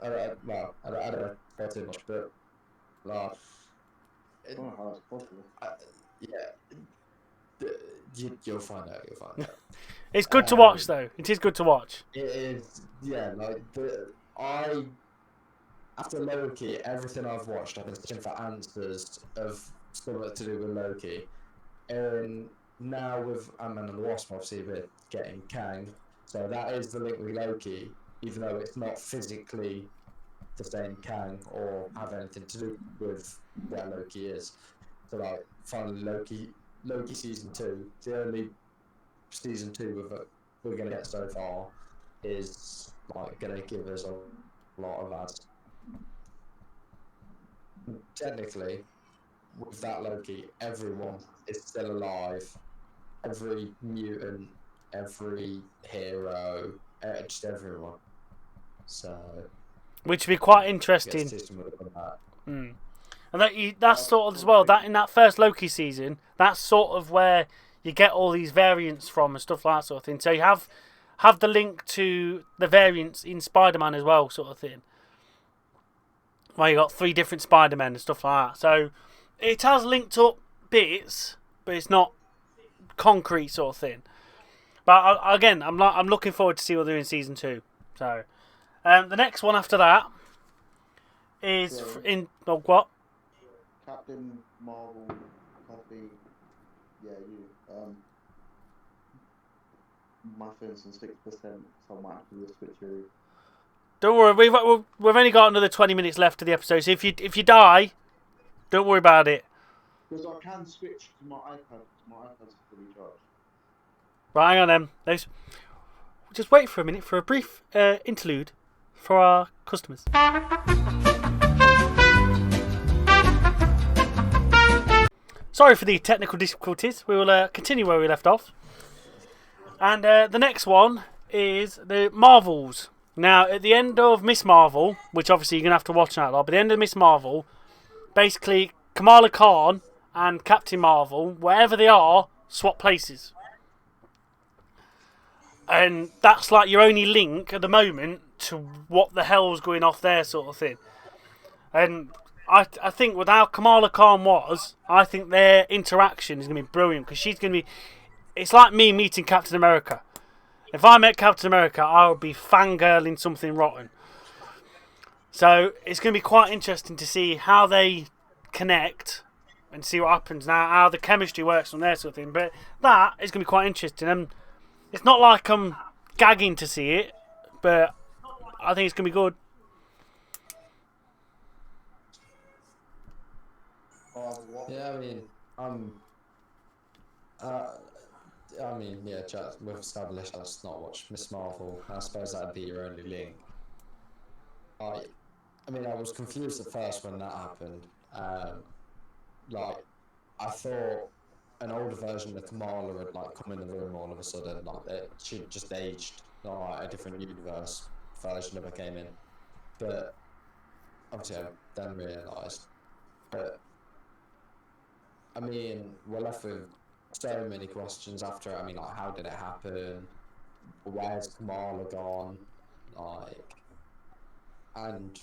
I don't know too much, but I don't know how that's possible. You'll find out. It's good to watch, though. It is good to watch. It is, yeah. After Loki, everything I've watched, I've been searching for answers of something to do with Loki, and now with Ant-Man and the Wasp, obviously we're getting Kang, so that is the link with Loki, even though it's not physically the same Kang or have anything to do with where Loki is. So finally Loki season 2, the only season 2 we're gonna get so far is gonna give us a lot of ads. Technically, with that Loki, everyone is still alive. Every mutant, every hero, just everyone. So, which would be quite interesting. And that's sort of as well. That in that first Loki season, that's sort of where you get all these variants from and stuff like that sort of thing. So you have the link to the variants in Spider-Man as well, sort of thing. Where you got 3 different Spider-Men and stuff like that. So it has linked up bits, but it's not concrete sort of thing. But again, I'm looking forward to see what they're in season 2. So the next one after that is what? Captain Marvel, Coffey, muffins and 6%. So I might have to do a switcheroo. Don't worry, we've only got another 20 minutes left of the episode. So if you die, don't worry about it. Because I can switch to my iPad. My iPad's fully charged. Right, hang on then. Just wait for a minute for a brief interlude for our customers. Sorry for the technical difficulties. We will continue where we left off. And the next one is the Marvels. Now, at the end of Miss Marvel, which obviously you're going to have to watch that lot, but at the end of Miss Marvel, basically Kamala Khan and Captain Marvel, wherever they are, swap places. And that's your only link at the moment to what the hell's going off there sort of thing. And I think with how Kamala Khan was, I think their interaction is going to be brilliant because she's going to be... It's like me meeting Captain America. If I met Captain America, I would be fangirling something rotten. So it's going to be quite interesting to see how they connect and see what happens now, how the chemistry works on their sort of thing. But that is going to be quite interesting. And it's not like I'm gagging to see it, but I think it's going to be good. Yeah, Jack, we've established that's not watched Miss Marvel. I suppose that'd be your only link. I was confused at first when that happened. I thought an older version of Kamala had come in the room all of a sudden. She just aged, a different universe version of her came in. But obviously, I then realised. But we're left with so many questions after. How did it happen? Where's Kamala gone? And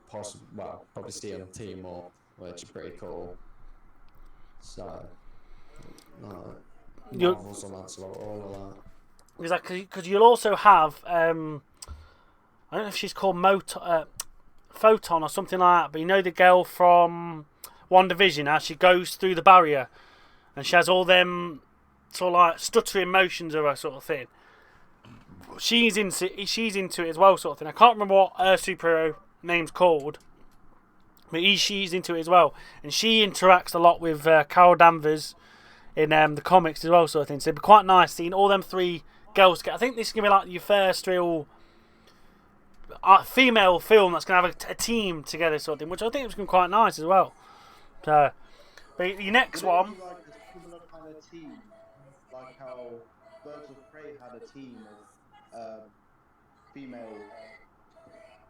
probably see on the team more, which is pretty cool. So, Marvel's will answer all of that. because you'll also have I don't know if she's called Photon or something like that, but you know the girl from One Division, how she goes through the barrier and she has all them sort of like stuttering motions of her sort of thing. She's into it as well, sort of thing. I can't remember what her superhero name's called, but she's into it as well, and she interacts a lot with Carol Danvers in the comics as well, sort of thing. So it'd be quite nice seeing all them three girls together. I think this is gonna be like your first real female film that's gonna have a team together, sort of thing, which I think is gonna be quite nice as well. So, but your next one, Like a similar kind of team, like how Birds of Prey had a team of female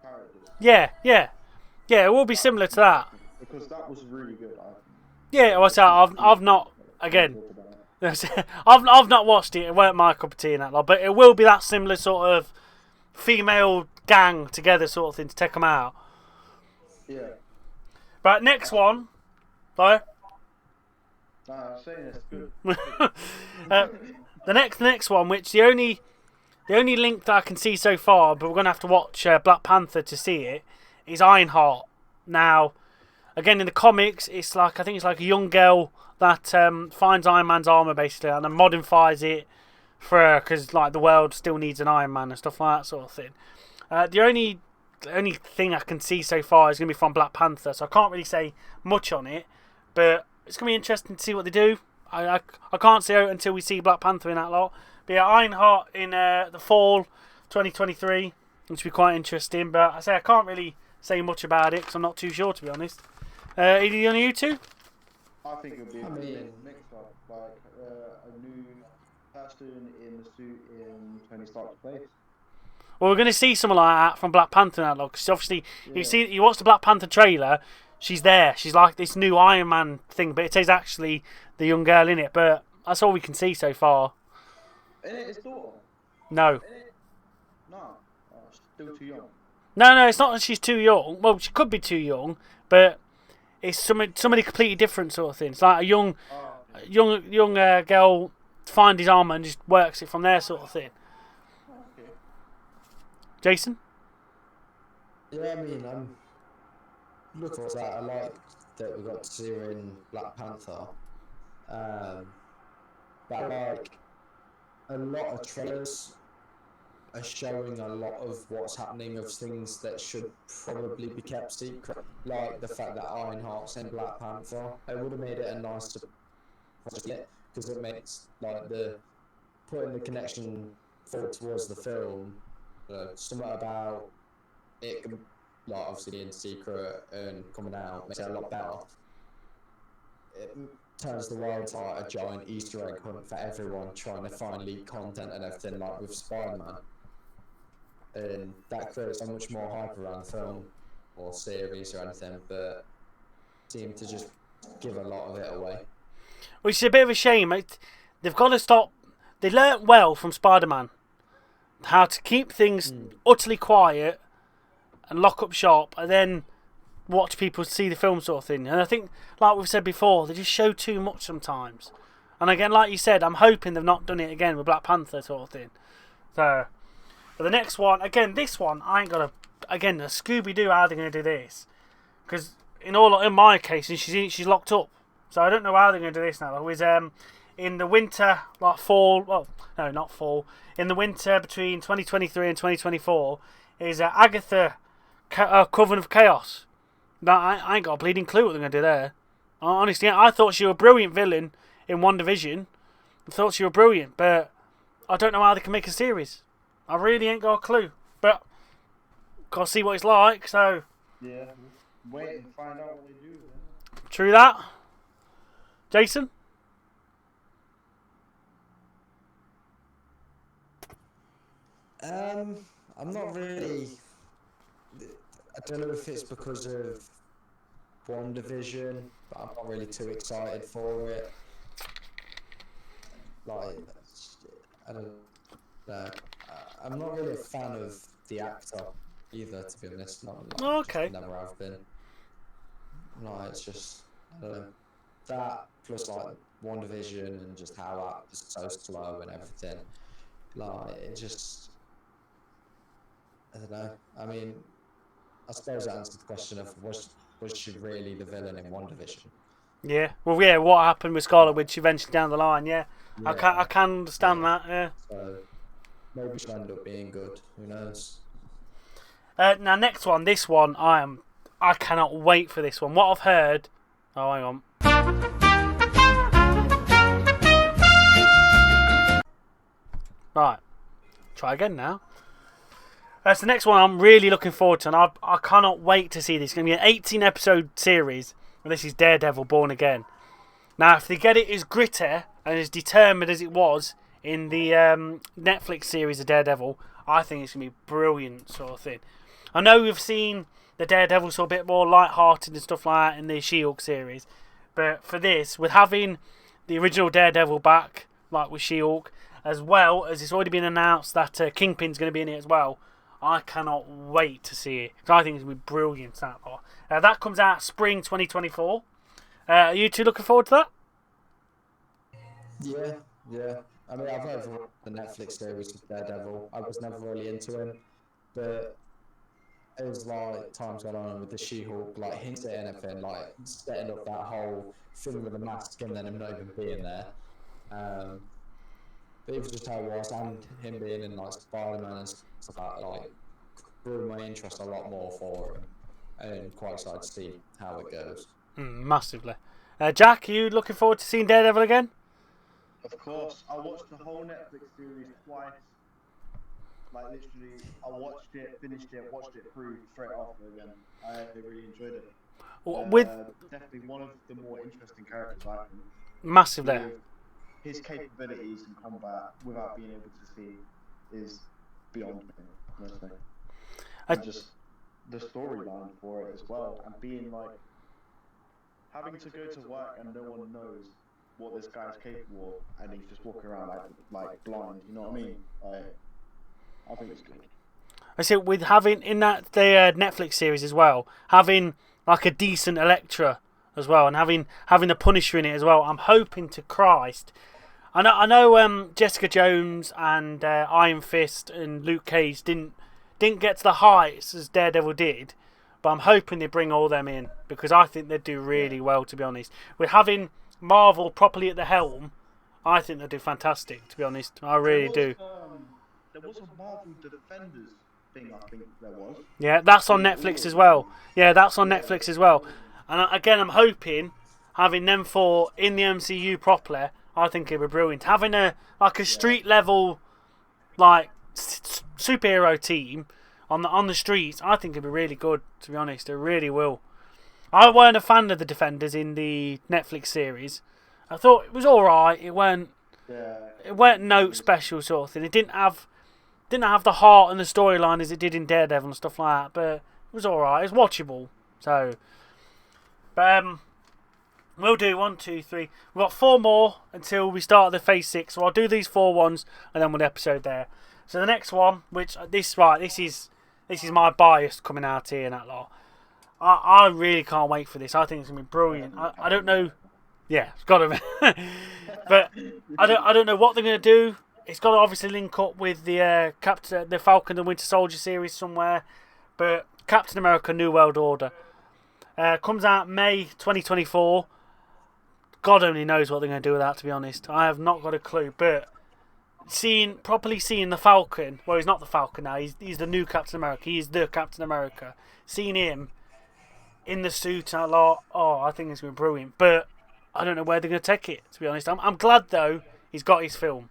characters. yeah, it will be similar to that. Because that was really good. Yeah, I've not again. I've not watched it. It weren't my cup of tea in that lot, but it will be that similar sort of female gang together sort of thing to take them out. Yeah. Right, next one. Sorry. I'm saying it's good. The next one, which the only link that I can see so far, but we're gonna have to watch Black Panther to see it, is Ironheart. Now, again in the comics, I think it's like a young girl that finds Iron Man's armor basically and then modifies it for her because like the world still needs an Iron Man and stuff like that sort of thing. The only thing I can see so far is gonna be from Black Panther, so I can't really say much on it, but it's gonna be interesting to see what they do. I can't see out until we see Black Panther in that lot. But yeah, Ironheart in the fall 2023, which will be quite interesting. But I can't really say much about it because I'm not too sure, to be honest. Any on you two? I think it would be a mix-up, like a new person in the suit in Tony Stark's place. Well, we're going to see someone like that from Black Panther in that lot, because obviously you watch the Black Panther trailer, she's there. She's like this new Iron Man thing, but it is actually the young girl in it. But that's all we can see so far. Isn't it his daughter? No. No. Oh, she's still too young. No, it's not that she's too young. Well, she could be too young, but it's somebody completely different sort of thing. It's like a young girl finds his armor and just works it from there sort of thing. Okay. Jason? Yeah, I mean, I'm looking forward to that. I like that we got to see her in Black Panther. But like a lot of trailers are showing a lot of what's happening of things that should probably be kept secret, like the fact that Ironheart's in Black Panther. It would have made it a nice surprise because it makes like the putting the connection forward towards the film. Something about it, like obviously being secret and coming out makes it a lot better. It turns the world into like a giant Easter egg hunt for everyone trying to find leaked content and everything, like with Spider-Man. And that creates so much more hype around the film or series or anything, but seem to just give a lot of it away. Which is a bit of a shame. They've got to stop. They learnt well from Spider-Man how to keep things utterly quiet and lock up shop, and then watch people see the film sort of thing. And I think, like we've said before, they just show too much sometimes. And again, like you said, I'm hoping they've not done it again with Black Panther sort of thing. So, but the next one, again, this one, I ain't got a Scooby-Doo, how they're going to do this. Because in my case, she's locked up. So I don't know how they're going to do this now. It was in the winter, like fall, well, no, not fall, in the winter between 2023 and 2024, is Agatha, Coven of Chaos. Now, I ain't got a bleeding clue what they're going to do there. Honestly, I thought she was a brilliant villain in One Division. I thought she was brilliant, but I don't know how they can make a series. I really ain't got a clue. But, got to see what it's like, so... Yeah, wait and find out what they do then. True that. Jason? I'm not really... I don't know if it's because of One Division, but I'm not really too excited for it. Like, I don't know. I'm not really a fan of the actor either, to be honest. Not like, Okay. Never have been. No, it's just, I don't know. That plus like One Division and just how that is so slow and everything. Like, it just, I don't know. I mean, I suppose that answers the question of was she really the villain in WandaVision? Yeah. Well, yeah. What happened with Scarlet Witch eventually down the line? Yeah. I Yeah, can understand yeah. that. Yeah. So maybe she'll end up being good. Who knows? Now, next one. This one, I cannot wait for this one. What I've heard. Oh, hang on. Right. Try again now. That's the next one I'm really looking forward to, and I cannot wait to see this. It's going to be an 18 episode series, and this is Daredevil Born Again. Now, if they get it as gritty and as determined as it was in the Netflix series of Daredevil, I think it's going to be brilliant, sort of thing. I know we've seen the Daredevil so a bit more light-hearted and stuff like that in the She-Hulk series, but for this, with having the original Daredevil back, like with She-Hulk, as well as it's already been announced that Kingpin's going to be in it as well, I cannot wait to see it. I think it's going to be brilliant. That comes out spring 2024. Are you two looking forward to that? Yeah, yeah. I mean, I've overwatched the Netflix series of Daredevil. I was never really into him, but as like time's gone on with the She-Hulk, like hints at anything, like setting up that whole thing with the mask and then him not even being there. But even just how it was, and him being in like Spider-Man and stuff like that, like grew my interest a lot more for him, and quite excited to see how it goes. Massively. Jack, are you looking forward to seeing Daredevil again? Of course, I watched the whole Netflix series twice. Like literally, I watched it, finished it, watched it through straight after again. I really enjoyed it. With Definitely one of the more interesting characters, I think. massively. His capabilities in combat without being able to see is beyond me, honestly. And just the storyline for it as well, and being like having to go to work and no one knows what this guy's capable of, and he's just walking around like blind. You know what I mean? I think it's good. I see with having in that the Netflix series as well, having like a decent Elektra as well, and having the Punisher in it as well. I'm hoping to Christ. I know Jessica Jones and Iron Fist and Luke Cage didn't get to the heights as Daredevil did, but I'm hoping they bring all them in because I think they do really well. To be honest, with having Marvel properly at the helm, I think they do fantastic. To be honest, I really do. There was a Marvel Defenders thing, I think there was. Yeah, that's on Netflix as well. Yeah, that's on Netflix as well. And again, I'm hoping having them four in the MCU properly. I think it'd be brilliant. Having a street level like superhero team on the streets, I think it'd be really good. To be honest, it really will. I weren't a fan of the Defenders in the Netflix series. I thought it was all right. It weren't no special sort of thing. It didn't have the heart and the storyline as it did in Daredevil and stuff like that. But it was all right. It was watchable. So, but we'll do 1, 2, 3. We've got 4 more until we start the phase 6. So I'll do these 4 ones and then we'll episode there. So the next one, which this is my bias coming out here and that lot. I really can't wait for this. I think it's gonna be brilliant. I don't know. Yeah, it's got to be. But I don't know what they're gonna do. It's got to obviously link up with the the Falcon and Winter Soldier series somewhere. But Captain America: New World Order comes out May 2024. God only knows what they're going to do with that. To be honest, I have not got a clue. But properly seeing the Falcon. Well, he's not the Falcon now. He's the new Captain America. He's the Captain America. Seeing him in the suit a lot. Oh, I think it's going to be brilliant. But I don't know where they're going to take it. To be honest, I'm glad though he's got his film.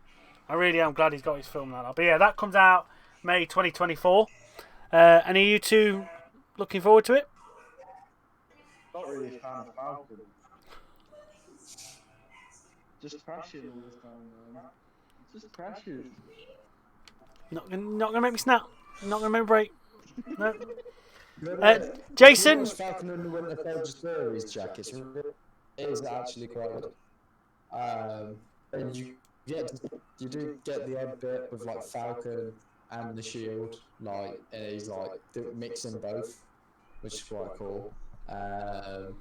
I really am glad he's got his film now. But yeah, that comes out May 2024. And are you two looking forward to it? Not really a fan of Falcon. Just crashing all the time, man. Just crashes. Not gonna make me snap. Not gonna make me break. No. Jason. Falcon and the Winter Soldier series, Jack. It is actually quite good. And you do get the odd bit with like Falcon and the Shield, like, and he's like mixing both, which is quite cool. But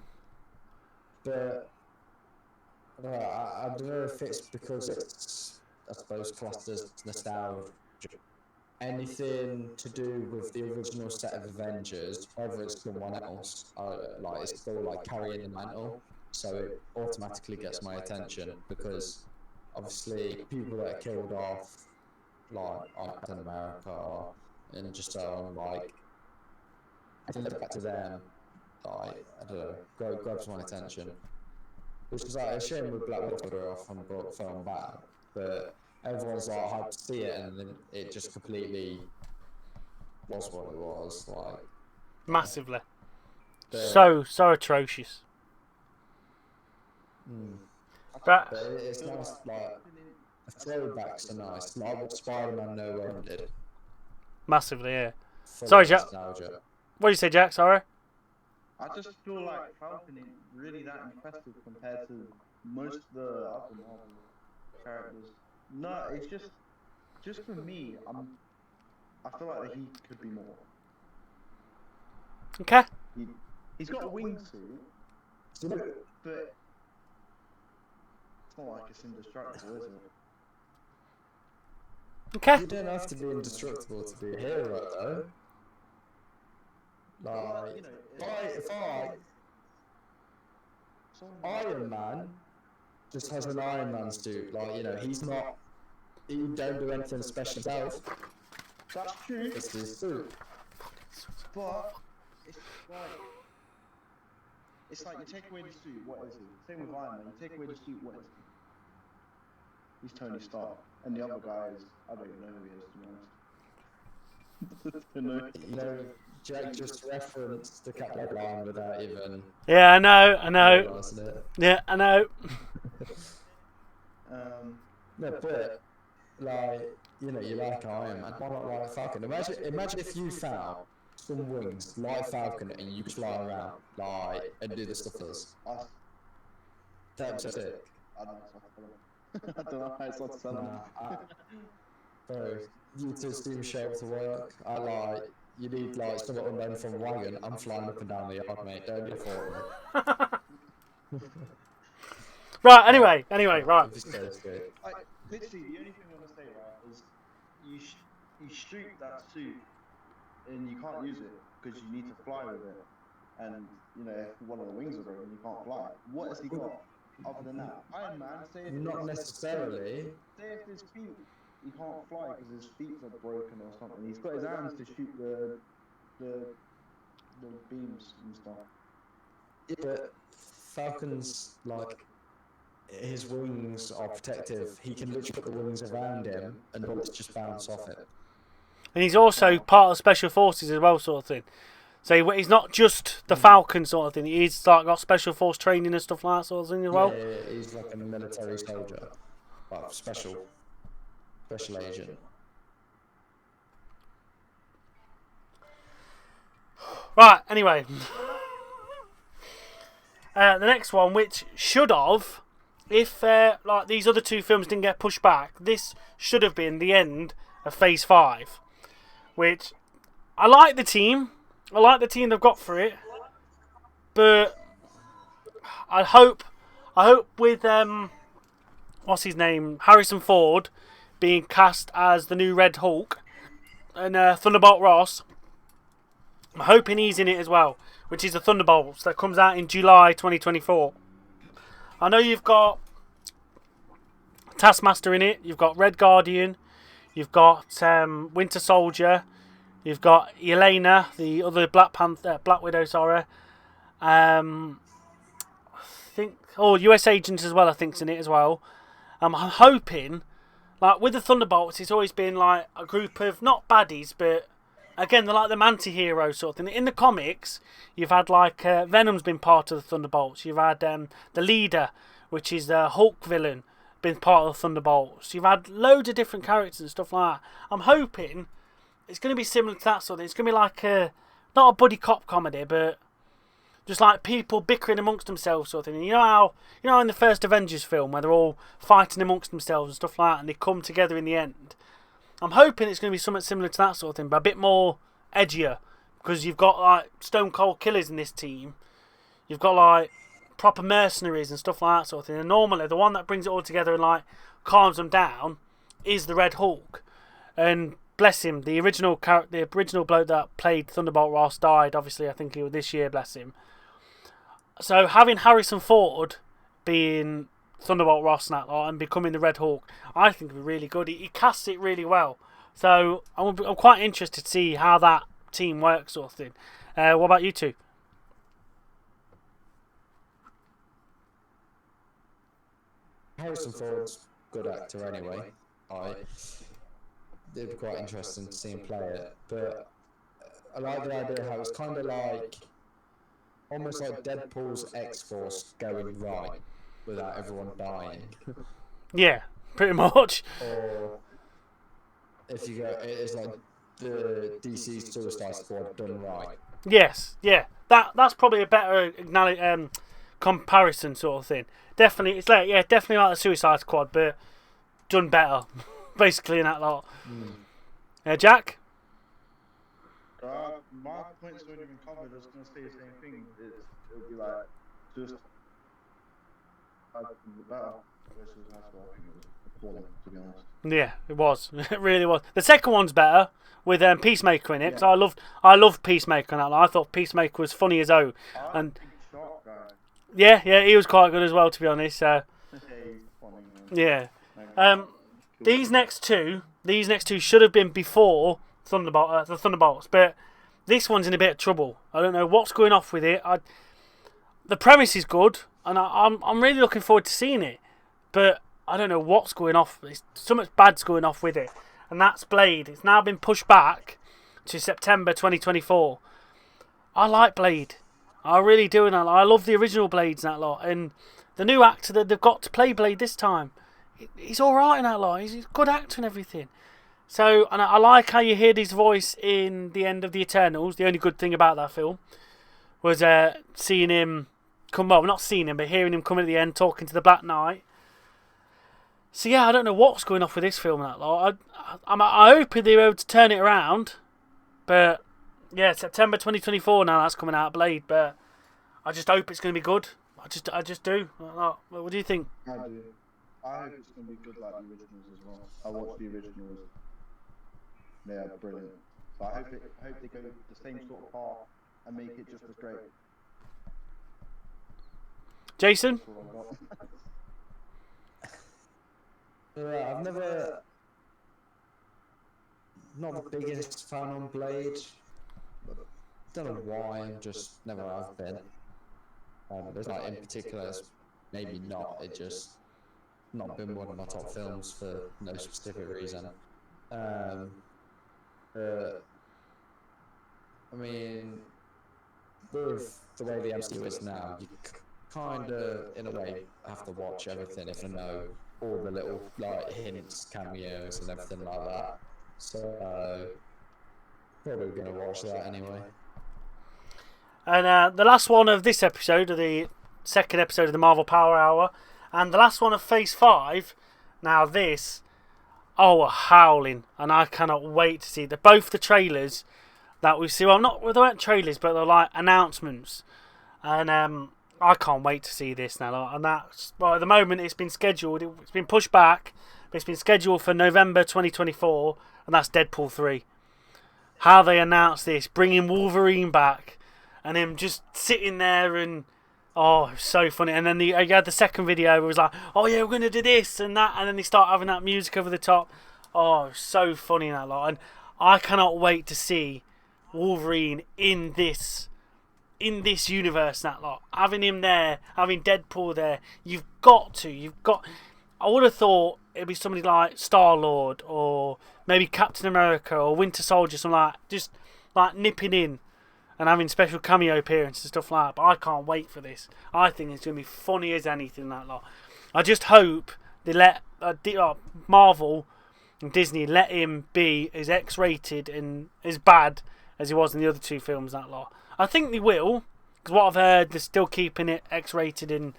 I don't know if it's because it's I suppose, classed as nostalgia. Anything to do with the original set of Avengers, whether it's someone else, like it's still like carrying the mantle, so it automatically gets my attention because obviously people that are killed off, like Captain America, and just like I look back to them, like I don't know, grabs my attention. Which is like a shame with Black Widow off and brought the film back, but everyone's like hyped to see it, and then it just completely was what it was. Like Massively. So atrocious. But it's nice, like the throwbacks are nice, like what Spider-Man No Way Home did. Massively, yeah. Full Sorry, of Jack. nostalgia. What did you say, Jack? Sorry. I just feel like Falcon ain't really that impressive compared to most of the other Marvel characters. No, it's just for me. I feel like he could be more. Okay. He's got a wingsuit, but it's not like it's indestructible, is it? Okay. You don't have to be indestructible to be a hero, though. Like, You know, if Iron Man just has an Iron Man suit, like, you know, he don't do anything special himself. That's true. It's his suit. But it's like you take away the suit, what is he? Same with Iron Man. You take away the suit, what is he? He's Tony Stark, and the other guy is I don't even know who he is, to be honest. You know, Jack just referenced the Captain line without even. Yeah, I know. realising it. Yeah, I know. No, but like, you know, you like Iron Man. Why not like Falcon? Imagine if you found some wings like Falcon and you fly around like and do the stuff for us. That's it. I don't know how it's not to sell them. Bro, you two steam shape to work. I like. You need like someone unknown from a wagon. I'm flying up and down the yard, mate. Don't be for me. Right. Anyway. Right. Like, literally, the only thing I want to say, right, is you shoot that suit and you can't use it because you need to fly with it. And, you know, if one of the wings are broken, you can't fly. What has he got other than that? Iron Man, Not necessarily. Say if his feet, he can't fly because his feet are broken or something. He's got his hands to shoot the beams and stuff. Yeah, but Falcon's like. His wings are protective. He can literally put the wings around him and bullets just bounce off it. And he's also part of Special Forces as well, sort of thing. So he's not just the Falcon sort of thing. He's like got Special Force training and stuff like that sort of thing as well. Yeah, he's like a military soldier, like special agent. Right. Anyway, the next one, which should have. If like these other two films didn't get pushed back, this should have been the end of Phase 5. Which I like the team. I like the team they've got for it. But I hope with what's his name? Harrison Ford being cast as the new Red Hulk and Thunderbolt Ross. I'm hoping he's in it as well, which is the Thunderbolts that comes out in July 2024. I know you've got Taskmaster in it. You've got Red Guardian. You've got Winter Soldier. You've got Yelena, the other Black Widow. Sorry. I think US Agent as well. I think's in it as well. I'm hoping, like with the Thunderbolts, it's always been like a group of not baddies, but again they're like the anti-hero sort of thing. In the comics, you've had like Venom's been part of the Thunderbolts. You've had the leader, which is the Hulk villain, been part of the Thunderbolts. You've had loads of different characters and stuff like that. I'm hoping it's going to be similar to that sort of thing. It's going to be like not a buddy cop comedy, but just like people bickering amongst themselves sort of thing. You know how in the first Avengers film where they're all fighting amongst themselves and stuff like that, and they come together in the end. I'm hoping it's going to be something similar to that sort of thing, but a bit more edgier, because you've got like stone cold killers in this team. You've got like proper mercenaries and stuff like that sort of thing. And normally the one that brings it all together and like calms them down is the Red Hulk, and bless him, the original bloke that played Thunderbolt Ross died. Obviously, I think he was this year. Bless him. So having Harrison Ford being Thunderbolt Ross and that lot and becoming the Red Hulk, I think would be really good. He casts it really well. So I'm quite interested to see how that team works, sort of thing. What about you two? Harrison Ford's a good actor anyway. It'd be quite interesting to see him play it. But I like the idea how it's kind of like almost like Deadpool's X-Force going right without everyone dying. Yeah, pretty much. Or if you go, it's like the DC Suicide Squad done right. Yes, yeah. That's probably a better comparison sort of thing. Definitely, it's like definitely like the Suicide Squad, but done better, basically in that lot. Jack. My points weren't even covered. I was going to say the same thing. It'll be like just better. That's what I think it was appalling, to be honest. Yeah, it was. It really was. The second one's better with Peacemaker in it. Because I loved Peacemaker in that. I thought Peacemaker was funny as oh. And yeah, he was quite good as well, to be honest. Yeah. These next two should have been before the Thunderbolts, but this one's in a bit of trouble. I don't know what's going off with it. The premise is good, and I'm really looking forward to seeing it, but I don't know what's going off. So much bad's going off with it, and that's Blade. It's now been pushed back to September 2024. I like Blade. I really do, and I love the original Blades and that lot, and the new actor that they've got to play Blade this time, he's all right in that lot. He's a good actor and everything. So, and I like how you heard his voice in the end of the Eternals. The only good thing about that film was seeing him come. Well, not seeing him, but hearing him come at the end, talking to the Black Knight. So yeah, I don't know what's going off with this film and that lot. I hope they're able to turn it around, but yeah, September 2024 now that's coming out, Blade. But I just hope it's going to be good. I just do. What do you think? I do. I hope it's going to be good like the originals as well. I watched the originals. They are brilliant. So I hope they go the same sort of path and make it just as great. Jason? I've not the biggest fan on Blade. Don't know why, just never have been. There's like in particular, maybe not. It just not been one of my top films for no specific reason. I mean, with the way the MCU is now, you kind of, in a way, have to watch everything if you know all the little like hints, cameos, and everything like that. So, probably gonna watch that anyway. And the last one of this episode, of the second episode of the Marvel Power Hour, and the last one of Phase 5. Now this, howling, and I cannot wait to see both the trailers that we see. Well, they weren't trailers, but they're like announcements, and I can't wait to see this now. And that's at the moment it's been scheduled. It's been pushed back, but it's been scheduled for November 2024, and that's Deadpool 3. How they announced this, bringing Wolverine back, and him just sitting there and. Oh, so funny. And then you had the second video where it was like, oh yeah, we're going to do this and that. And then they start having that music over the top. Oh, so funny in that lot. And I cannot wait to see Wolverine in this universe, that lot. Having him there, having Deadpool there. You've got. I would have thought it'd be somebody like Star-Lord or maybe Captain America or Winter Soldier, something like that. Just like nipping in and having special cameo appearances and stuff like that. But I can't wait for this. I think it's going to be funny as anything, that lot. I just hope they let Marvel and Disney let him be as X-rated and as bad as he was in the other two films, that lot. I think they will, because what I've heard, they're still keeping it X-rated and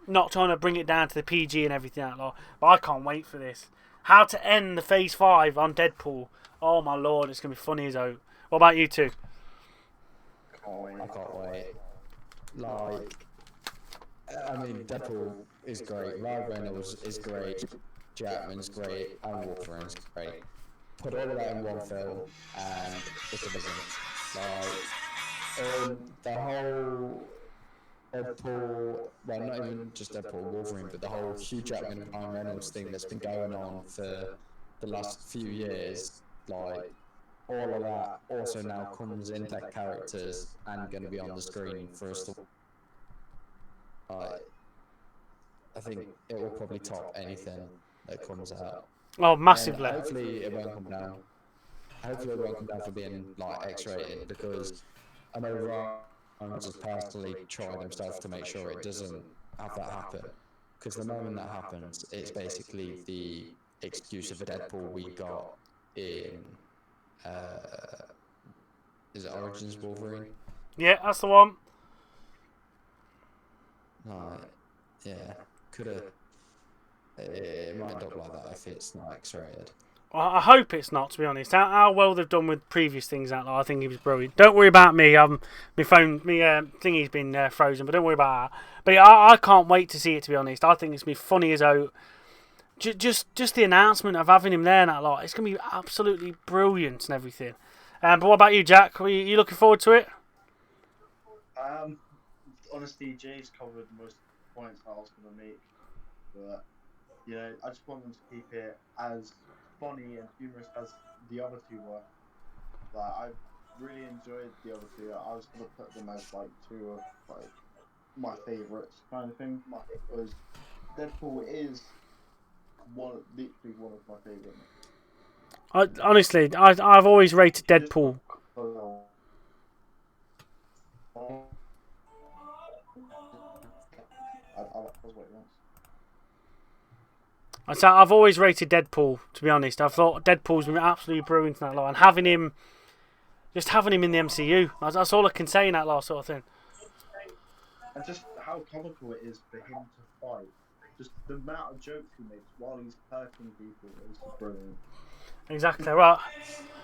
not trying to bring it down to the PG and everything, that lot. But I can't wait for this. How to end the Phase 5 on Deadpool. Oh my lord, it's going to be funny as out. What about you two? I can't wait. Like, I mean, Deadpool is great. Ryan Reynolds is great. Jackman's great. And Wolverine's great. Put all of that in one film, and it's amazing. Like, the whole Deadpool, well, not even just Deadpool, Wolverine, but the whole Hugh Jackman and Ryan Reynolds thing that's been going on for the last few years, like, all of that also now comes into characters and going to be on the screen for us to. I think it will probably top anything that comes out. Oh, massively. And hopefully it won't come down. Hopefully it won't come down for being like X-rated, because I know Ryan has personally tried himself to make sure it doesn't have that happen. Because the moment that happens, it's basically the excuse of the Deadpool we got in. Is it Origins Wolverine? Yeah, that's the one. Right. Yeah. Could have. It might look like that if it's not X-rated. Well, I hope it's not, to be honest. How well they've done with previous things out there, I think he was brilliant. Don't worry about me. My thingy's been frozen, but don't worry about that. But yeah, I can't wait to see it, to be honest. I think it's going to be funny as out. Just the announcement of having him there and that lot, it's going to be absolutely brilliant and everything. But what about you, Jack? Are you looking forward to it? Honestly, Jay's covered most points that I was going to make. But, I just want them to keep it as funny and humorous as the other two were. Like, I really enjoyed the other two. I was going to put them as, like, two of, like, my favourites kind of thing. Because Deadpool is literally one of my favourites. Honestly, I've always rated Deadpool. I've always rated Deadpool, to be honest. I've thought Deadpool's been absolutely brilliant in that lot, and having him in the MCU, that's all I can say in that last sort of thing. And just how comical it is for him to fight. Just the amount of jokes he makes while he's hurting people is brilliant. Exactly right.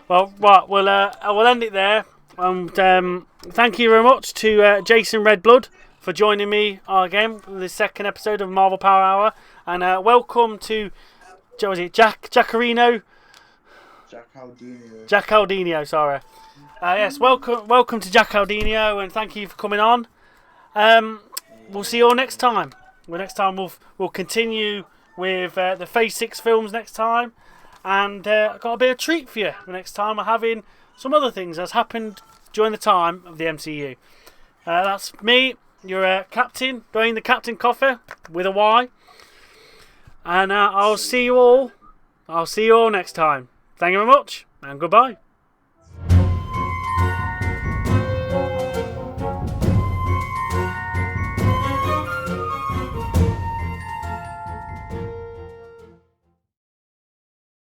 Well, we'll end it there. And thank you very much to Jason Redblood for joining me again for the second episode of Marvel Power Hour, and welcome to Jaccarino. Jack Aldino, sorry. Yes, welcome to Jack Aldino, and thank you for coming on. We'll see you all next time. Next time we'll continue with the Phase 6 films next time, and I've got a bit of treat for you. Next time we're having some other things that's happened during the time of the MCU. That's me, your captain, Duane the Captain Coffey with a Y, and I'll see you all next time. Thank you very much, and goodbye.